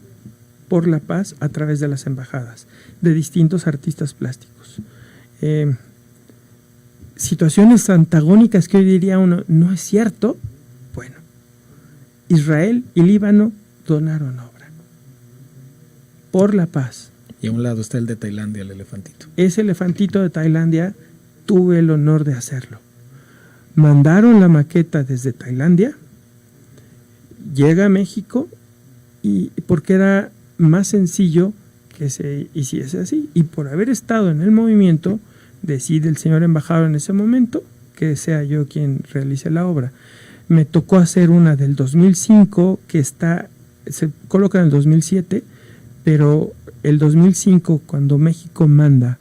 por la paz a través de las embajadas, de distintos artistas plásticos. Situaciones antagónicas que hoy diría uno, no es cierto. Bueno, Israel y Líbano donaron obra por la paz. Y a un lado está el de Tailandia, el elefantito. Ese elefantito de Tailandia, tuve el honor de hacerlo. Mandaron la maqueta desde Tailandia, llega a México, y porque era más sencillo que se hiciese así. Y por haber estado en el movimiento, decide el señor embajador en ese momento que sea yo quien realice la obra. Me tocó hacer una del 2005 que se coloca en el 2007, pero el 2005, cuando México manda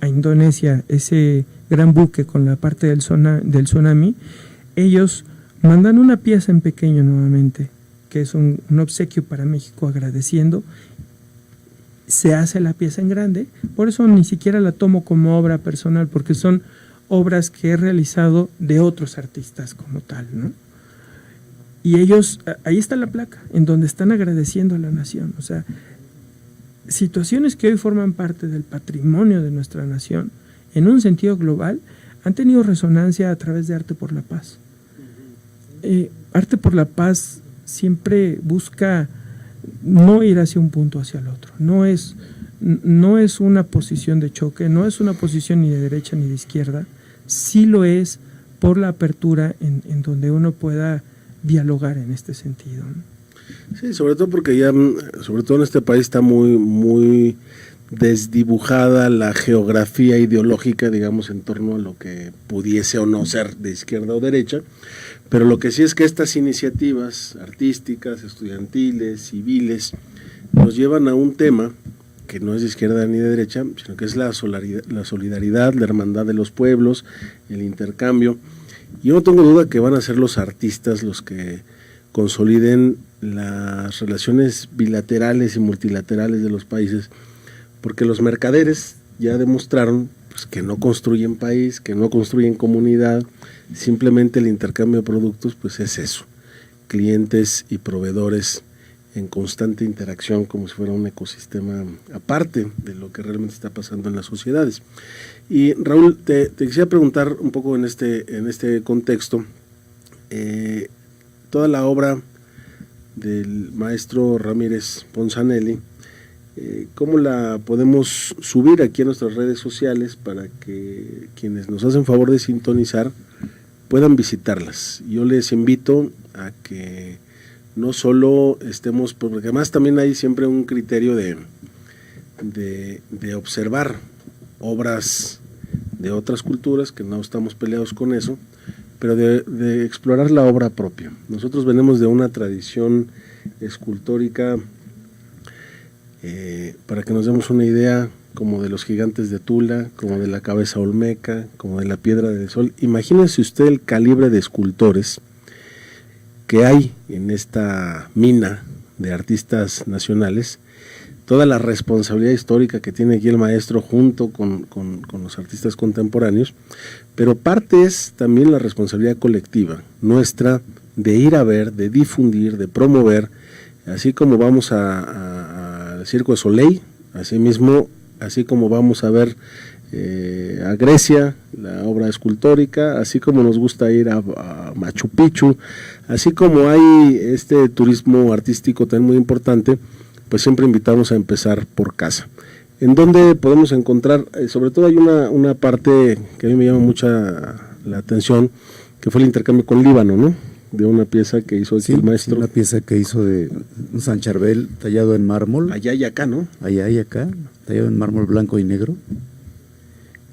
a Indonesia ese gran buque con la parte del tsunami, ellos mandan una pieza en pequeño nuevamente, que es un obsequio para México agradeciendo. Se hace la pieza en grande, por eso ni siquiera la tomo como obra personal, porque son obras que he realizado de otros artistas como tal, ¿no? Y ellos, ahí está la placa, en donde están agradeciendo a la nación. O sea, situaciones que hoy forman parte del patrimonio de nuestra nación, en un sentido global, han tenido resonancia a través de Arte por la Paz. Arte por la Paz siempre busca no ir hacia un punto o hacia el otro. No es una posición de choque, no es una posición ni de derecha ni de izquierda. Sí lo es por la apertura en donde uno pueda dialogar en este sentido, ¿no? Sí, sobre todo porque ya, sobre todo en este país está muy, muy desdibujada la geografía ideológica, digamos, en torno a lo que pudiese o no ser de izquierda o derecha, pero lo que sí es que estas iniciativas artísticas, estudiantiles, civiles, nos llevan a un tema que no es de izquierda ni de derecha, sino que es la solidaridad, la hermandad de los pueblos, el intercambio. Yo no tengo duda que van a ser los artistas los que consoliden las relaciones bilaterales y multilaterales de los países, porque los mercaderes ya demostraron pues, que no construyen país, que no construyen comunidad, simplemente el intercambio de productos pues es eso, clientes y proveedores en constante interacción como si fuera un ecosistema aparte de lo que realmente está pasando en las sociedades. Y Raúl, te quisiera preguntar un poco en este contexto, toda la obra del maestro Ramírez Ponzanelli, ¿cómo la podemos subir aquí a nuestras redes sociales para que quienes nos hacen favor de sintonizar puedan visitarlas? Yo les invito a que no solo estemos, porque además también hay siempre un criterio de observar obras de otras culturas, que no estamos peleados con eso, pero de explorar la obra propia. Nosotros venimos de una tradición escultórica, para que nos demos una idea, como de los gigantes de Tula, como de la cabeza olmeca, como de la piedra del sol. Imagínense usted el calibre de escultores que hay en esta mina de artistas nacionales, toda la responsabilidad histórica que tiene aquí el maestro junto con los artistas contemporáneos, pero parte es también la responsabilidad colectiva nuestra de ir a ver, de difundir, de promover, así como vamos al Circo de Soleil, así como vamos a ver a Grecia, la obra escultórica, así como nos gusta ir a Machu Picchu, así como hay este turismo artístico tan muy importante, pues siempre invitamos a empezar por casa. ¿En dónde podemos encontrar? Sobre todo hay una parte que a mí me llama mucha la atención, que fue el intercambio con Líbano, ¿no? De una pieza que hizo aquí el maestro. Sí, una pieza que hizo de un San Charbel tallado en mármol. Allá y acá, ¿no? Allá y acá, tallado en mármol blanco y negro.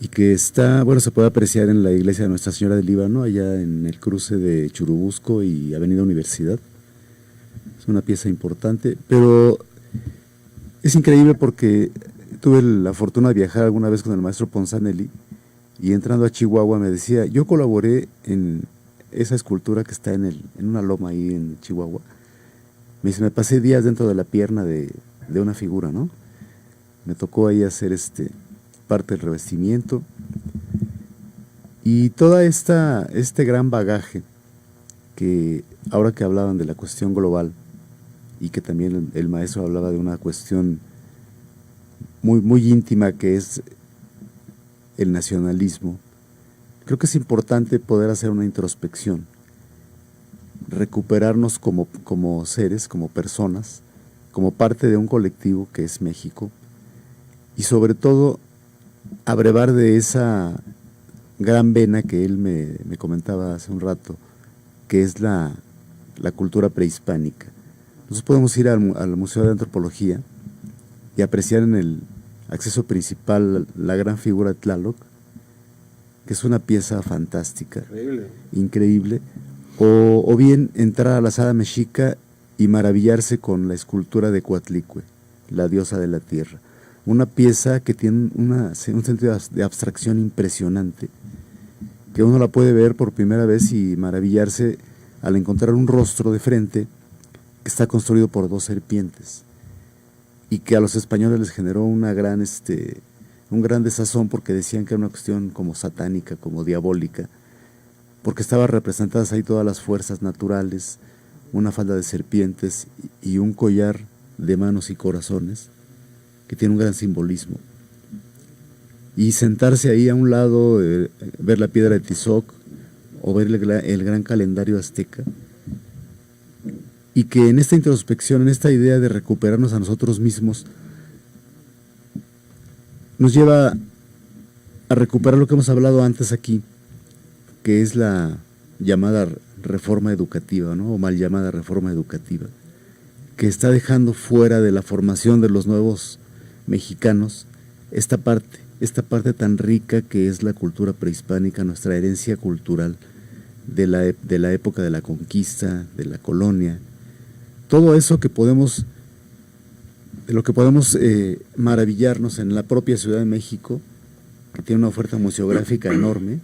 Y que está, bueno, se puede apreciar en la iglesia de Nuestra Señora del Líbano, allá en el cruce de Churubusco y Avenida Universidad. Es una pieza importante, pero es increíble porque tuve la fortuna de viajar alguna vez con el maestro Ponzanelli y entrando a Chihuahua me decía, yo colaboré en esa escultura que está en una loma ahí en Chihuahua. Me dice, me pasé días dentro de la pierna de una figura, ¿no? Me tocó ahí hacer parte del revestimiento y toda este gran bagaje que ahora que hablaban de la cuestión global y que también el maestro hablaba de una cuestión muy, muy íntima que es el nacionalismo, creo que es importante poder hacer una introspección, recuperarnos como seres, como personas, como parte de un colectivo que es México y sobre todo abrevar de esa gran vena que él me comentaba hace un rato, que es la cultura prehispánica. Nosotros podemos ir al Museo de Antropología y apreciar en el acceso principal la gran figura de Tlaloc, que es una pieza fantástica, increíble, o bien entrar a la sala mexica y maravillarse con la escultura de Coatlicue, la diosa de la tierra. Una pieza que tiene un sentido de abstracción impresionante, que uno la puede ver por primera vez y maravillarse al encontrar un rostro de frente que está construido por dos serpientes y que a los españoles les generó un gran desazón porque decían que era una cuestión como satánica, como diabólica, porque estaban representadas ahí todas las fuerzas naturales, una falda de serpientes y un collar de manos y corazones que tiene un gran simbolismo. Y sentarse ahí a un lado, ver la piedra de Tizoc o ver el gran calendario azteca, y que en esta introspección, en esta idea de recuperarnos a nosotros mismos, nos lleva a recuperar lo que hemos hablado antes aquí, que es la llamada reforma educativa, ¿no? O mal llamada reforma educativa, que está dejando fuera de la formación de los nuevos mexicanos esta parte tan rica que es la cultura prehispánica, nuestra herencia cultural de la época de la conquista, de la colonia, todo eso de lo que podemos maravillarnos en la propia Ciudad de México, que tiene una oferta museográfica enorme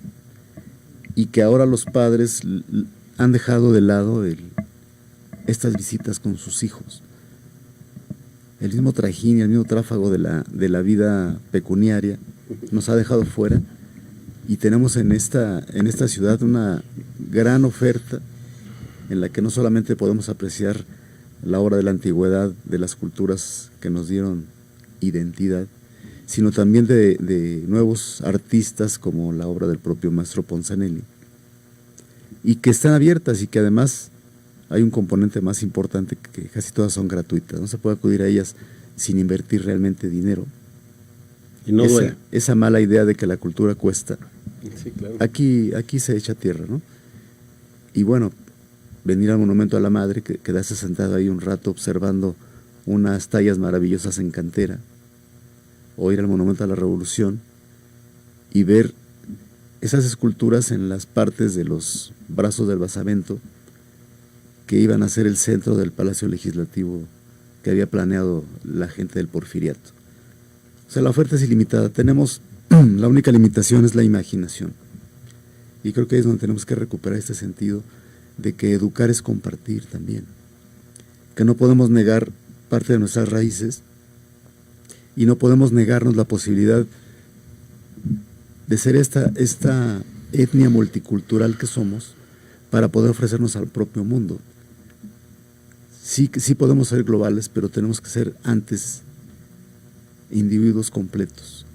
y que ahora los padres han dejado de lado estas visitas con sus hijos. el mismo trajín y el mismo tráfago de la vida pecuniaria nos ha dejado fuera, y tenemos en esta ciudad una gran oferta en la que no solamente podemos apreciar la obra de la antigüedad, de las culturas que nos dieron identidad, sino también de nuevos artistas como la obra del propio maestro Ponzanelli, y que están abiertas, y que además hay un componente más importante, que casi todas son gratuitas, no se puede acudir a ellas sin invertir realmente dinero. Y no duele. Esa mala idea de que la cultura cuesta, Sí, claro. aquí se echa tierra, ¿no? Y bueno, venir al Monumento a la Madre, quedarse sentado ahí un rato observando unas tallas maravillosas en cantera, o ir al Monumento a la Revolución y ver esas esculturas en las partes de los brazos del basamento que iban a ser el centro del Palacio Legislativo que había planeado la gente del Porfiriato. O sea, la oferta es ilimitada. Tenemos, la única limitación es la imaginación. Y creo que ahí es donde tenemos que recuperar este sentido de que educar es compartir también. Que no podemos negar parte de nuestras raíces, y no podemos negarnos la posibilidad de ser esta etnia multicultural que somos, para poder ofrecernos al propio mundo. Sí podemos ser globales, pero tenemos que ser antes individuos completos.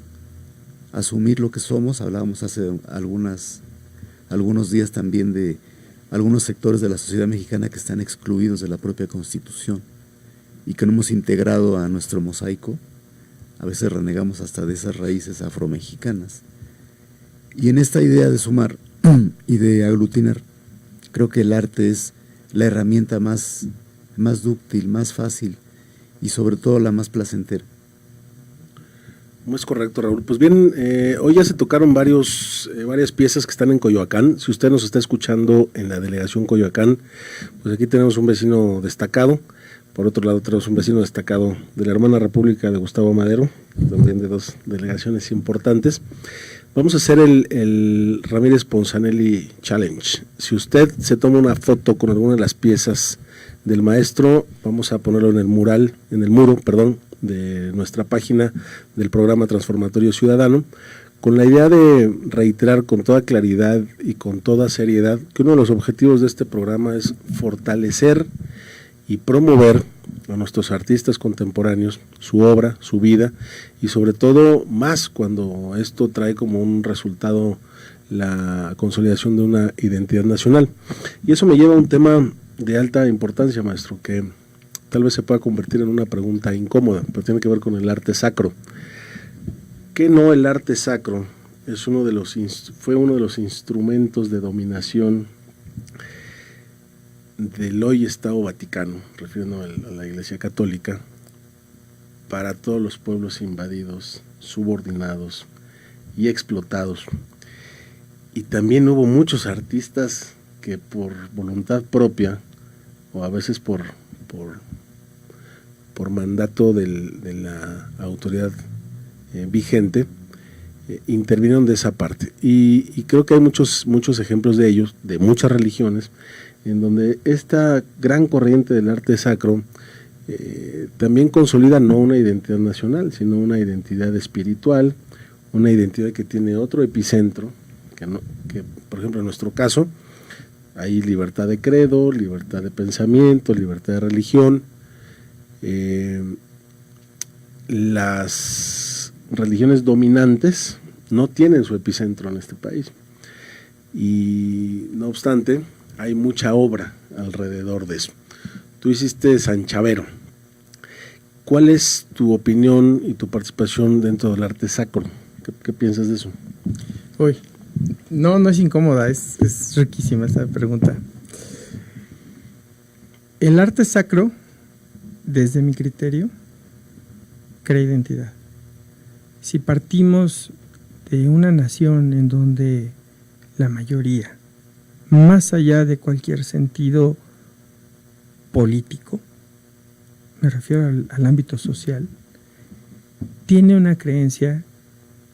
Asumir lo que somos. Hablábamos hace algunos días también de algunos sectores de la sociedad mexicana que están excluidos de la propia Constitución y que no hemos integrado a nuestro mosaico. A veces renegamos hasta de esas raíces afromexicanas. Y en esta idea de sumar y de aglutinar, creo que el arte es la herramienta más dúctil, más fácil y sobre todo la más placentera. Es correcto, Raúl. Pues bien, hoy ya se tocaron varias piezas que están en Coyoacán. Si usted nos está escuchando en la delegación Coyoacán, pues aquí tenemos un vecino destacado. Por otro lado tenemos un vecino destacado de la hermana República de Gustavo Madero, también de dos delegaciones importantes. Vamos a hacer el Ramírez Ponzanelli Challenge. Si usted se toma una foto con alguna de las piezas del maestro, vamos a ponerlo en el muro, de nuestra página del programa Transformatorio Ciudadano, con la idea de reiterar con toda claridad y con toda seriedad que uno de los objetivos de este programa es fortalecer y promover a nuestros artistas contemporáneos, su obra, su vida, y sobre todo más cuando esto trae como un resultado la consolidación de una identidad nacional. Y eso me lleva a un tema de alta importancia, maestro, que tal vez se pueda convertir en una pregunta incómoda, pero tiene que ver con el arte sacro. ¿Qué no el arte sacro fue uno de los instrumentos de dominación del hoy Estado Vaticano, refiriéndome a la Iglesia Católica, para todos los pueblos invadidos, subordinados y explotados? Y también hubo muchos artistas que por voluntad propia, o a veces por mandato de la autoridad vigente, intervinieron de esa parte. Y creo que hay muchos ejemplos de ellos, de muchas religiones, en donde esta gran corriente del arte sacro también consolida no una identidad nacional, sino una identidad espiritual, una identidad que tiene otro epicentro, que por ejemplo en nuestro caso hay libertad de credo, libertad de pensamiento, libertad de religión. Las religiones dominantes no tienen su epicentro en este país, y no obstante hay mucha obra alrededor de eso. Tú hiciste San Chavero. ¿Cuál es tu opinión y tu participación dentro del arte sacro? ¿Qué piensas de eso? Uy, no es incómoda, es riquísima esta pregunta. El arte sacro, desde mi criterio, crea identidad. Si partimos de una nación en donde la mayoría, más allá de cualquier sentido político, me refiero al ámbito social, tiene una creencia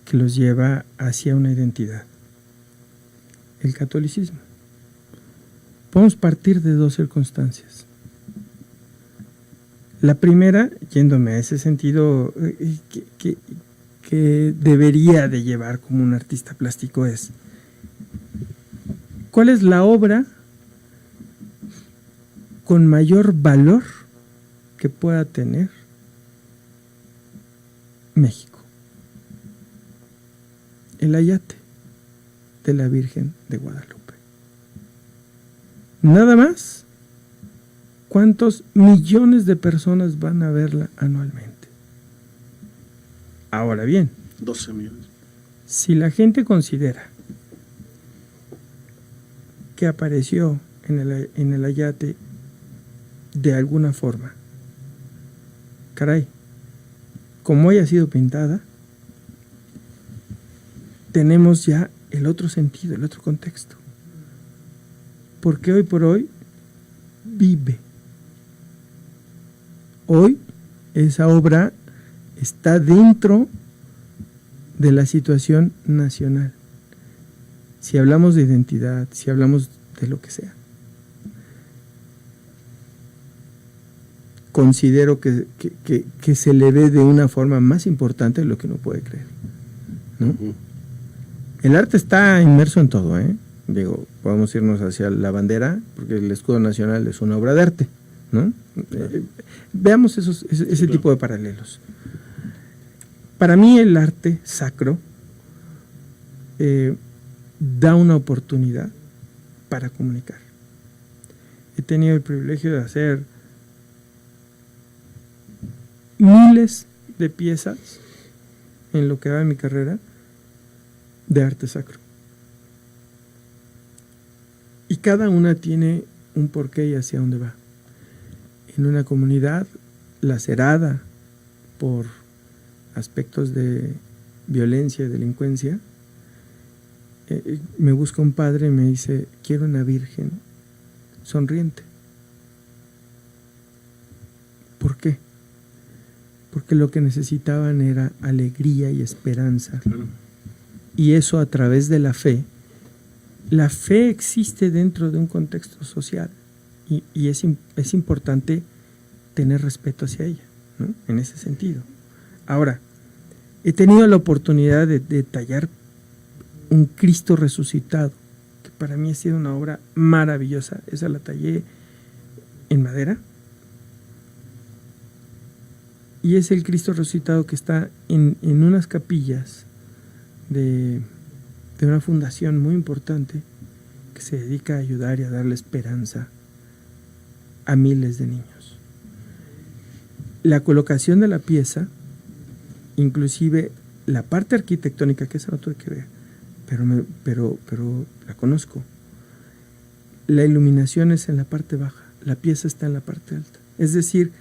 que los lleva hacia una identidad: el catolicismo. Podemos partir de dos circunstancias. La primera, yéndome a ese sentido que debería de llevar como un artista plástico, es: ¿cuál es la obra con mayor valor que pueda tener México? El ayate de la Virgen de Guadalupe. Nada más. ¿Cuántos millones de personas van a verla anualmente? Ahora bien, 12 millones. si la gente considera que apareció en el ayate de alguna forma, caray, como haya sido pintada, tenemos ya el otro sentido, el otro contexto. Porque hoy por hoy vive. Hoy esa obra está dentro de la situación nacional. Si hablamos de identidad, si hablamos de lo que sea. Considero que se le ve de una forma más importante de lo que uno puede creer, ¿no? El arte está inmerso en todo, ¿eh? Digo, podemos irnos hacia la bandera, porque el escudo nacional es una obra de arte, ¿no? Veamos ese tipo de paralelos. Para mí el arte sacro da una oportunidad para comunicar. He tenido el privilegio de hacer miles de piezas en lo que va en mi carrera de arte sacro. Y cada una tiene un porqué y hacia dónde va. En una comunidad lacerada por aspectos de violencia y delincuencia, me busca un padre y me dice: quiero una virgen sonriente. ¿Por qué? Porque lo que necesitaban era alegría y esperanza. Y eso a través de la fe. La fe existe dentro de un contexto social y es importante tener respeto hacia ella, ¿no? En ese sentido. Ahora, he tenido la oportunidad de tallar un Cristo resucitado, que para mí ha sido una obra maravillosa. Esa la tallé en madera. Y es el Cristo resucitado que está en unas capillas de una fundación muy importante que se dedica a ayudar y a darle esperanza a miles de niños. La colocación de la pieza, inclusive la parte arquitectónica, que esa no tuve que ver, pero la conozco. La iluminación es en la parte baja, la pieza está en la parte alta. Es decir,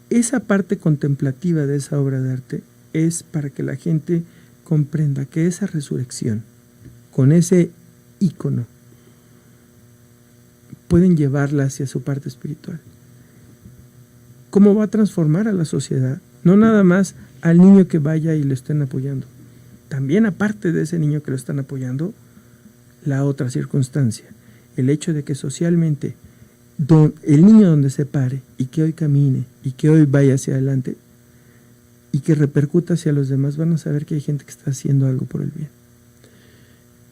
esa parte contemplativa de esa obra de arte es para que la gente comprenda que esa resurrección, con ese ícono, pueden llevarla hacia su parte espiritual. ¿Cómo va a transformar a la sociedad? No nada más al niño que vaya y lo estén apoyando. También, aparte de ese niño que lo están apoyando, la otra circunstancia, el hecho de que socialmente el niño donde se pare y que hoy camine y que hoy vaya hacia adelante y que repercuta hacia los demás, van a saber que hay gente que está haciendo algo por el bien.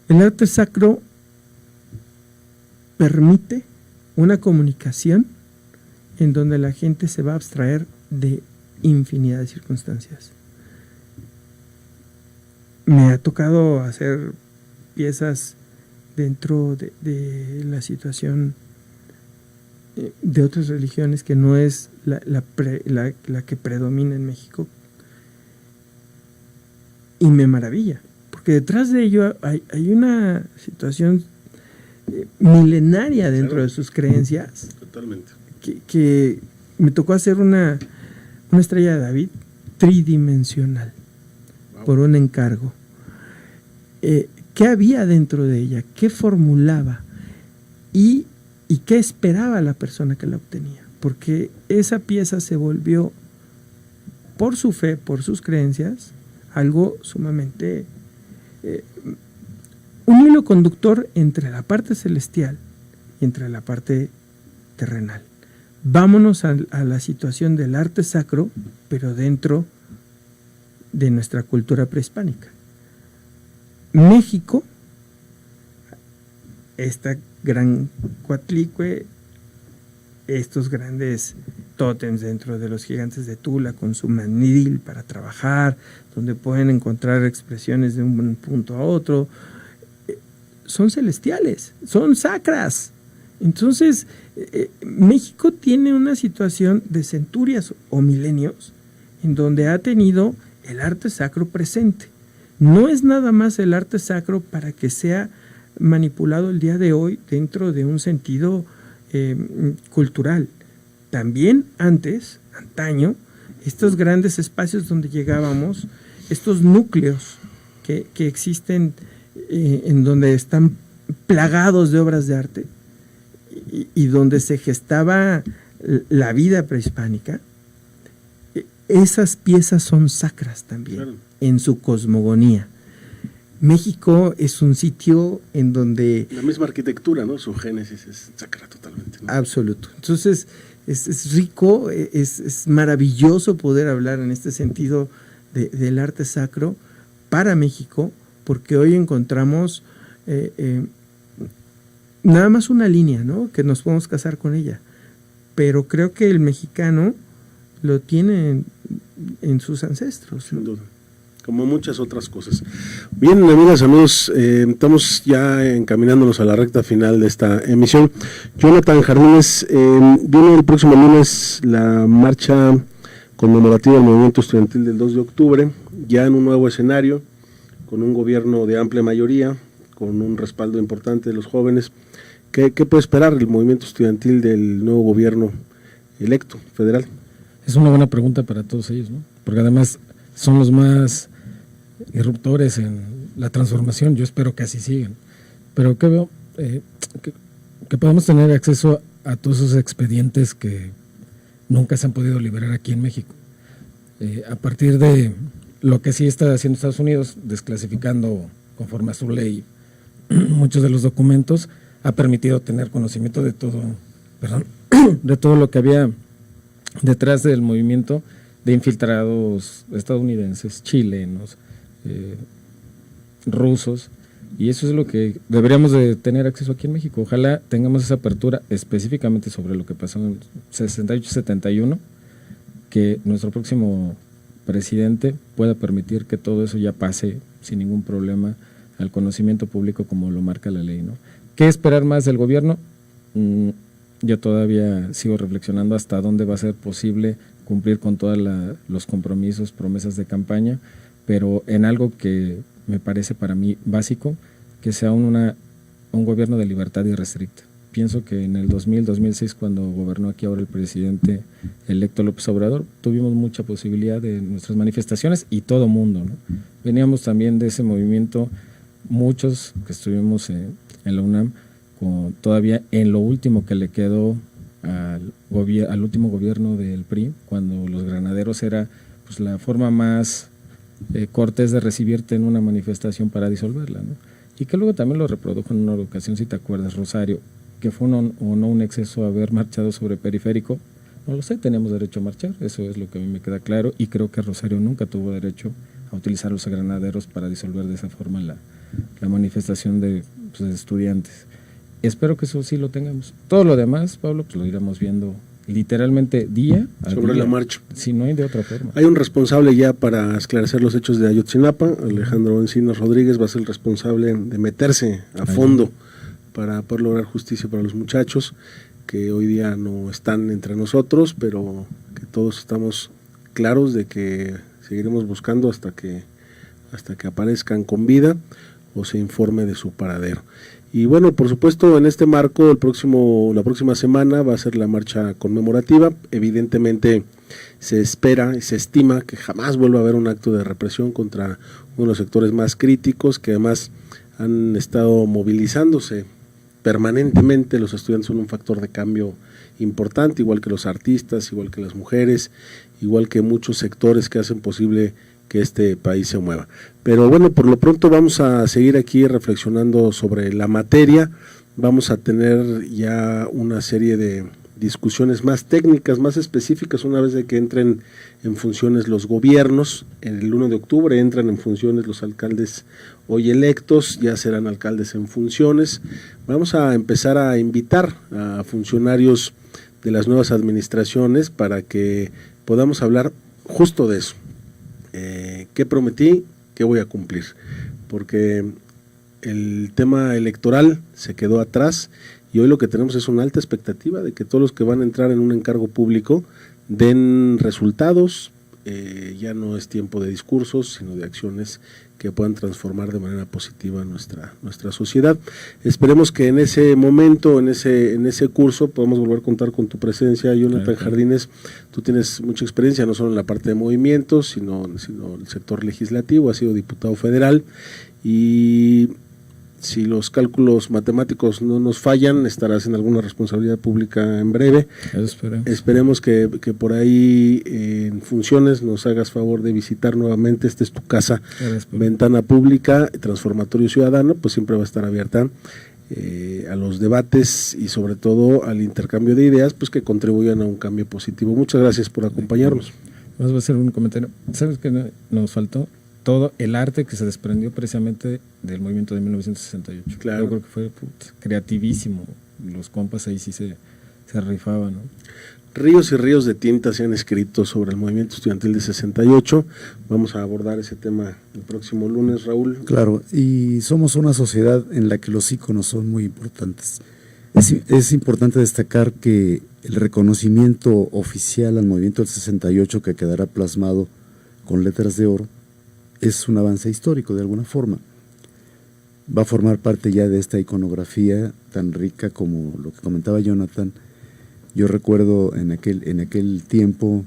El arte sacro permite una comunicación en donde la gente se va a abstraer de infinidad de circunstancias. Me ha tocado hacer piezas dentro de la situación de otras religiones que no es la que predomina en México, y me maravilla, porque detrás de ello hay una situación milenaria dentro de sus creencias. Totalmente. Que me tocó hacer una estrella de David tridimensional. Wow. Por un encargo. ¿Qué había dentro de ella? ¿Qué formulaba? ¿Y qué esperaba la persona que la obtenía? Porque esa pieza se volvió, por su fe, por sus creencias, algo sumamente un hilo conductor entre la parte celestial y entre la parte terrenal. vámonos a la situación del arte sacro, pero dentro de nuestra cultura prehispánica. México, esta gran Coatlicue, estos grandes tótems dentro de los gigantes de Tula con su mandil para trabajar, donde pueden encontrar expresiones de un punto a otro, son celestiales, son sacras. Entonces, México tiene una situación de centurias o milenios en donde ha tenido el arte sacro presente. No es nada más el arte sacro para que sea manipulado el día de hoy dentro de un sentido cultural. También antaño, estos grandes espacios donde llegábamos, estos núcleos que existen en donde están plagados de obras de arte y donde se gestaba la vida prehispánica, esas piezas son sacras también, claro, en su cosmogonía. México es un sitio en donde... La misma arquitectura, ¿no? Su génesis es sacra totalmente, ¿no? Absoluto. Entonces, es rico, es maravilloso poder hablar en este sentido del arte sacro para México, porque hoy encontramos nada más una línea, ¿no? Que nos podemos casar con ella. Pero creo que el mexicano lo tiene en sus ancestros, ¿no? Sin duda, como muchas otras cosas. Bien, amigas, amigos, estamos ya encaminándonos a la recta final de esta emisión. Jonathan Jardines, viene el próximo lunes la marcha conmemorativa del movimiento estudiantil del 2 de octubre, ya en un nuevo escenario, con un gobierno de amplia mayoría, con un respaldo importante de los jóvenes. ¿Qué puede esperar el movimiento estudiantil del nuevo gobierno electo federal? Es una buena pregunta para todos ellos, ¿no? Porque además son los más irruptores en la transformación. Yo espero que así sigan. Pero que veo que podamos tener acceso a todos esos expedientes que nunca se han podido liberar aquí en México. A partir de lo que sí está haciendo Estados Unidos, desclasificando conforme a su ley muchos de los documentos, ha permitido tener conocimiento de todo, de todo lo que había detrás del movimiento de infiltrados estadounidenses, chilenos, rusos, y eso es lo que deberíamos de tener acceso aquí en México. Ojalá tengamos esa apertura específicamente sobre lo que pasó en 68-71, que nuestro próximo presidente pueda permitir que todo eso ya pase sin ningún problema al conocimiento público como lo marca la ley, ¿no? ¿Qué esperar más del gobierno? Yo todavía sigo reflexionando hasta dónde va a ser posible cumplir con todos los compromisos, promesas de campaña, pero en algo que me parece para mí básico, que sea un gobierno de libertad irrestricta. Pienso que en el 2000-2006, cuando gobernó aquí ahora el presidente electo López Obrador, tuvimos mucha posibilidad de nuestras manifestaciones y todo mundo, ¿no? Veníamos también de ese movimiento, muchos que estuvimos en la UNAM, todavía en lo último que le quedó al último gobierno del PRI, cuando los granaderos era pues la forma más cortés de recibirte en una manifestación para disolverla, ¿no? Y que luego también lo reprodujo en una ocasión, si te acuerdas, Rosario, que fue o no un exceso haber marchado sobre Periférico. No lo sé, teníamos derecho a marchar, eso es lo que a mí me queda claro, y creo que Rosario nunca tuvo derecho a utilizar los granaderos para disolver de esa forma la manifestación de estudiantes. Espero que eso sí lo tengamos. Todo lo demás, Pablo, pues lo iremos viendo literalmente día a sobre día, la marcha. Si no hay de otra forma. Hay un responsable ya para esclarecer los hechos de Ayotzinapa. Alejandro Encinas Rodríguez va a ser el responsable de meterse a fondo para poder lograr justicia para los muchachos que hoy día no están entre nosotros, pero que todos estamos claros de que seguiremos buscando hasta que aparezcan con vida o se informe de su paradero. Y bueno, por supuesto, en este marco, la próxima semana va a ser la marcha conmemorativa. Evidentemente se espera y se estima que jamás vuelva a haber un acto de represión contra uno de los sectores más críticos, que además han estado movilizándose permanentemente. Los estudiantes son un factor de cambio importante, igual que los artistas, igual que las mujeres, igual que muchos sectores que hacen posible que este país se mueva. Pero bueno, por lo pronto vamos a seguir aquí reflexionando sobre la materia. Vamos a tener ya una serie de discusiones más técnicas, más específicas, una vez de que entren en funciones los gobiernos. En el 1 de octubre entran en funciones los alcaldes hoy electos, ya serán alcaldes en funciones. Vamos a empezar a invitar a funcionarios de las nuevas administraciones para que podamos hablar justo de eso. ¿Qué prometí? ¿Qué voy a cumplir? Porque el tema electoral se quedó atrás y hoy lo que tenemos es una alta expectativa de que todos los que van a entrar en un encargo público den resultados. Ya no es tiempo de discursos, sino de acciones que puedan transformar de manera positiva nuestra sociedad. Esperemos que en ese momento, en ese curso, podamos volver a contar con tu presencia, Jonathan Jardines. Tú tienes mucha experiencia, no solo en la parte de movimientos, sino el sector legislativo, has sido diputado federal, y si los cálculos matemáticos no nos fallan, estarás en alguna responsabilidad pública en breve. Esperemos que por ahí en funciones nos hagas favor de visitar nuevamente. Esta es tu casa, Ventana Pública, Transformatorio Ciudadano, pues siempre va a estar abierta a los debates y sobre todo al intercambio de ideas, pues que contribuyan a un cambio positivo. Muchas gracias por acompañarnos. Vamos a hacer un comentario. ¿Sabes qué nos faltó? Todo el arte que se desprendió precisamente del movimiento de 1968. Claro. Yo creo que fue creativísimo. Los compas ahí sí se rifaban, ¿no? Ríos y ríos de tinta se han escrito sobre el movimiento estudiantil de 68. Vamos a abordar ese tema el próximo lunes, Raúl. Claro, y somos una sociedad en la que los íconos son muy importantes. Es importante destacar que el reconocimiento oficial al movimiento del 68, que quedará plasmado con letras de oro, es un avance histórico de alguna forma. Va a formar parte ya de esta iconografía tan rica como lo que comentaba Jonathan. Yo recuerdo en aquel tiempo,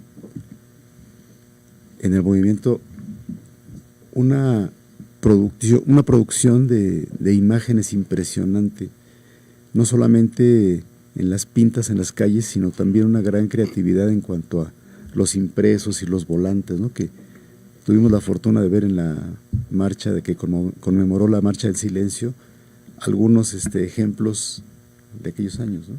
en el movimiento, una producción de imágenes impresionante, no solamente en las pintas en las calles, sino también una gran creatividad en cuanto a los impresos y los volantes, ¿no? Que tuvimos la fortuna de ver en la marcha de que conmemoró la Marcha del Silencio, algunos ejemplos de aquellos años, ¿no?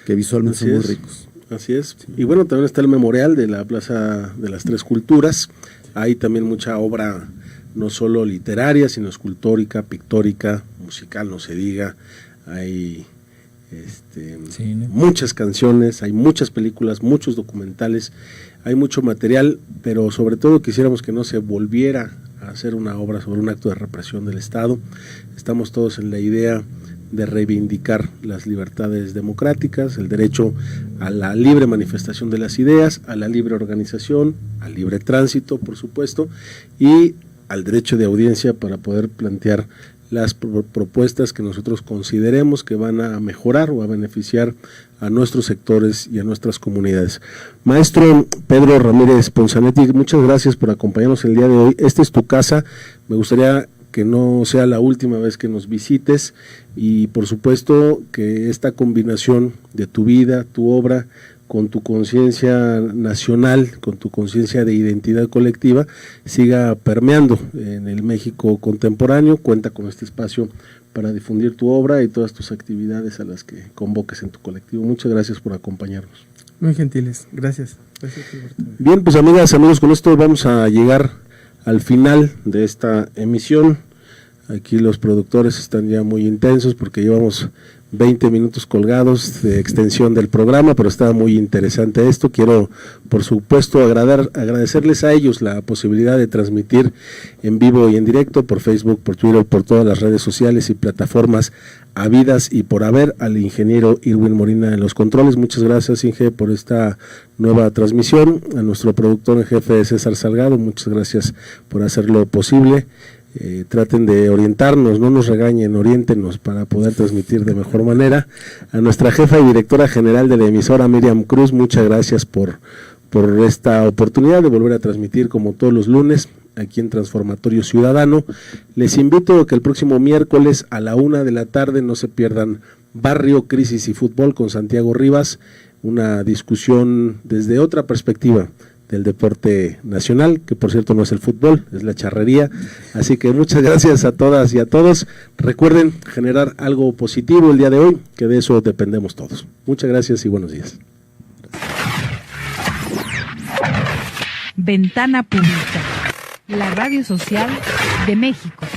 Que visualmente son muy ricos. Así es. Sí. Y bueno, también está el memorial de la Plaza de las Tres Culturas. Hay también mucha obra, no solo literaria, sino escultórica, pictórica, musical, no se diga. Hay muchas canciones, hay muchas películas, muchos documentales, hay mucho material, pero sobre todo quisiéramos que no se volviera a hacer una obra sobre un acto de represión del Estado. Estamos todos en la idea de reivindicar las libertades democráticas, el derecho a la libre manifestación de las ideas, a la libre organización, al libre tránsito, por supuesto, y al derecho de audiencia para poder plantear las propuestas que nosotros consideremos que van a mejorar o a beneficiar a nuestros sectores y a nuestras comunidades. Maestro Pedro Ramírez Ponzanetti, muchas gracias por acompañarnos el día de hoy. Esta es tu casa, me gustaría que no sea la última vez que nos visites y por supuesto que esta combinación de tu vida, tu obra, con tu conciencia nacional, con tu conciencia de identidad colectiva, siga permeando en el México contemporáneo. Cuenta con este espacio para difundir tu obra y todas tus actividades a las que convoques en tu colectivo. Muchas gracias por acompañarnos. Muy gentiles, gracias. Bien, pues amigas, amigos, con esto vamos a llegar al final de esta emisión. Aquí los productores están ya muy intensos porque llevamos 20 minutos colgados de extensión del programa, pero estaba muy interesante esto. Quiero, por supuesto, agradecerles a ellos la posibilidad de transmitir en vivo y en directo por Facebook, por Twitter, por todas las redes sociales y plataformas habidas y por haber, al ingeniero Irwin Molina en los controles. Muchas gracias, Inge, por esta nueva transmisión. A nuestro productor en jefe, César Salgado, muchas gracias por hacerlo posible. Traten de orientarnos, no nos regañen, oriéntenos para poder transmitir de mejor manera. A nuestra jefa y directora general de la emisora, Miriam Cruz, muchas gracias por esta oportunidad de volver a transmitir como todos los lunes aquí en Transformatorio Ciudadano. Les invito a que el próximo miércoles a la 1:00 p.m. no se pierdan Barrio, Crisis y Fútbol con Santiago Rivas, una discusión desde otra perspectiva del deporte nacional, que por cierto no es el fútbol, es la charrería. Así que muchas gracias a todas y a todos. Recuerden generar algo positivo el día de hoy, que de eso dependemos todos. Muchas gracias y buenos días. Ventana Pública, la radio social de México.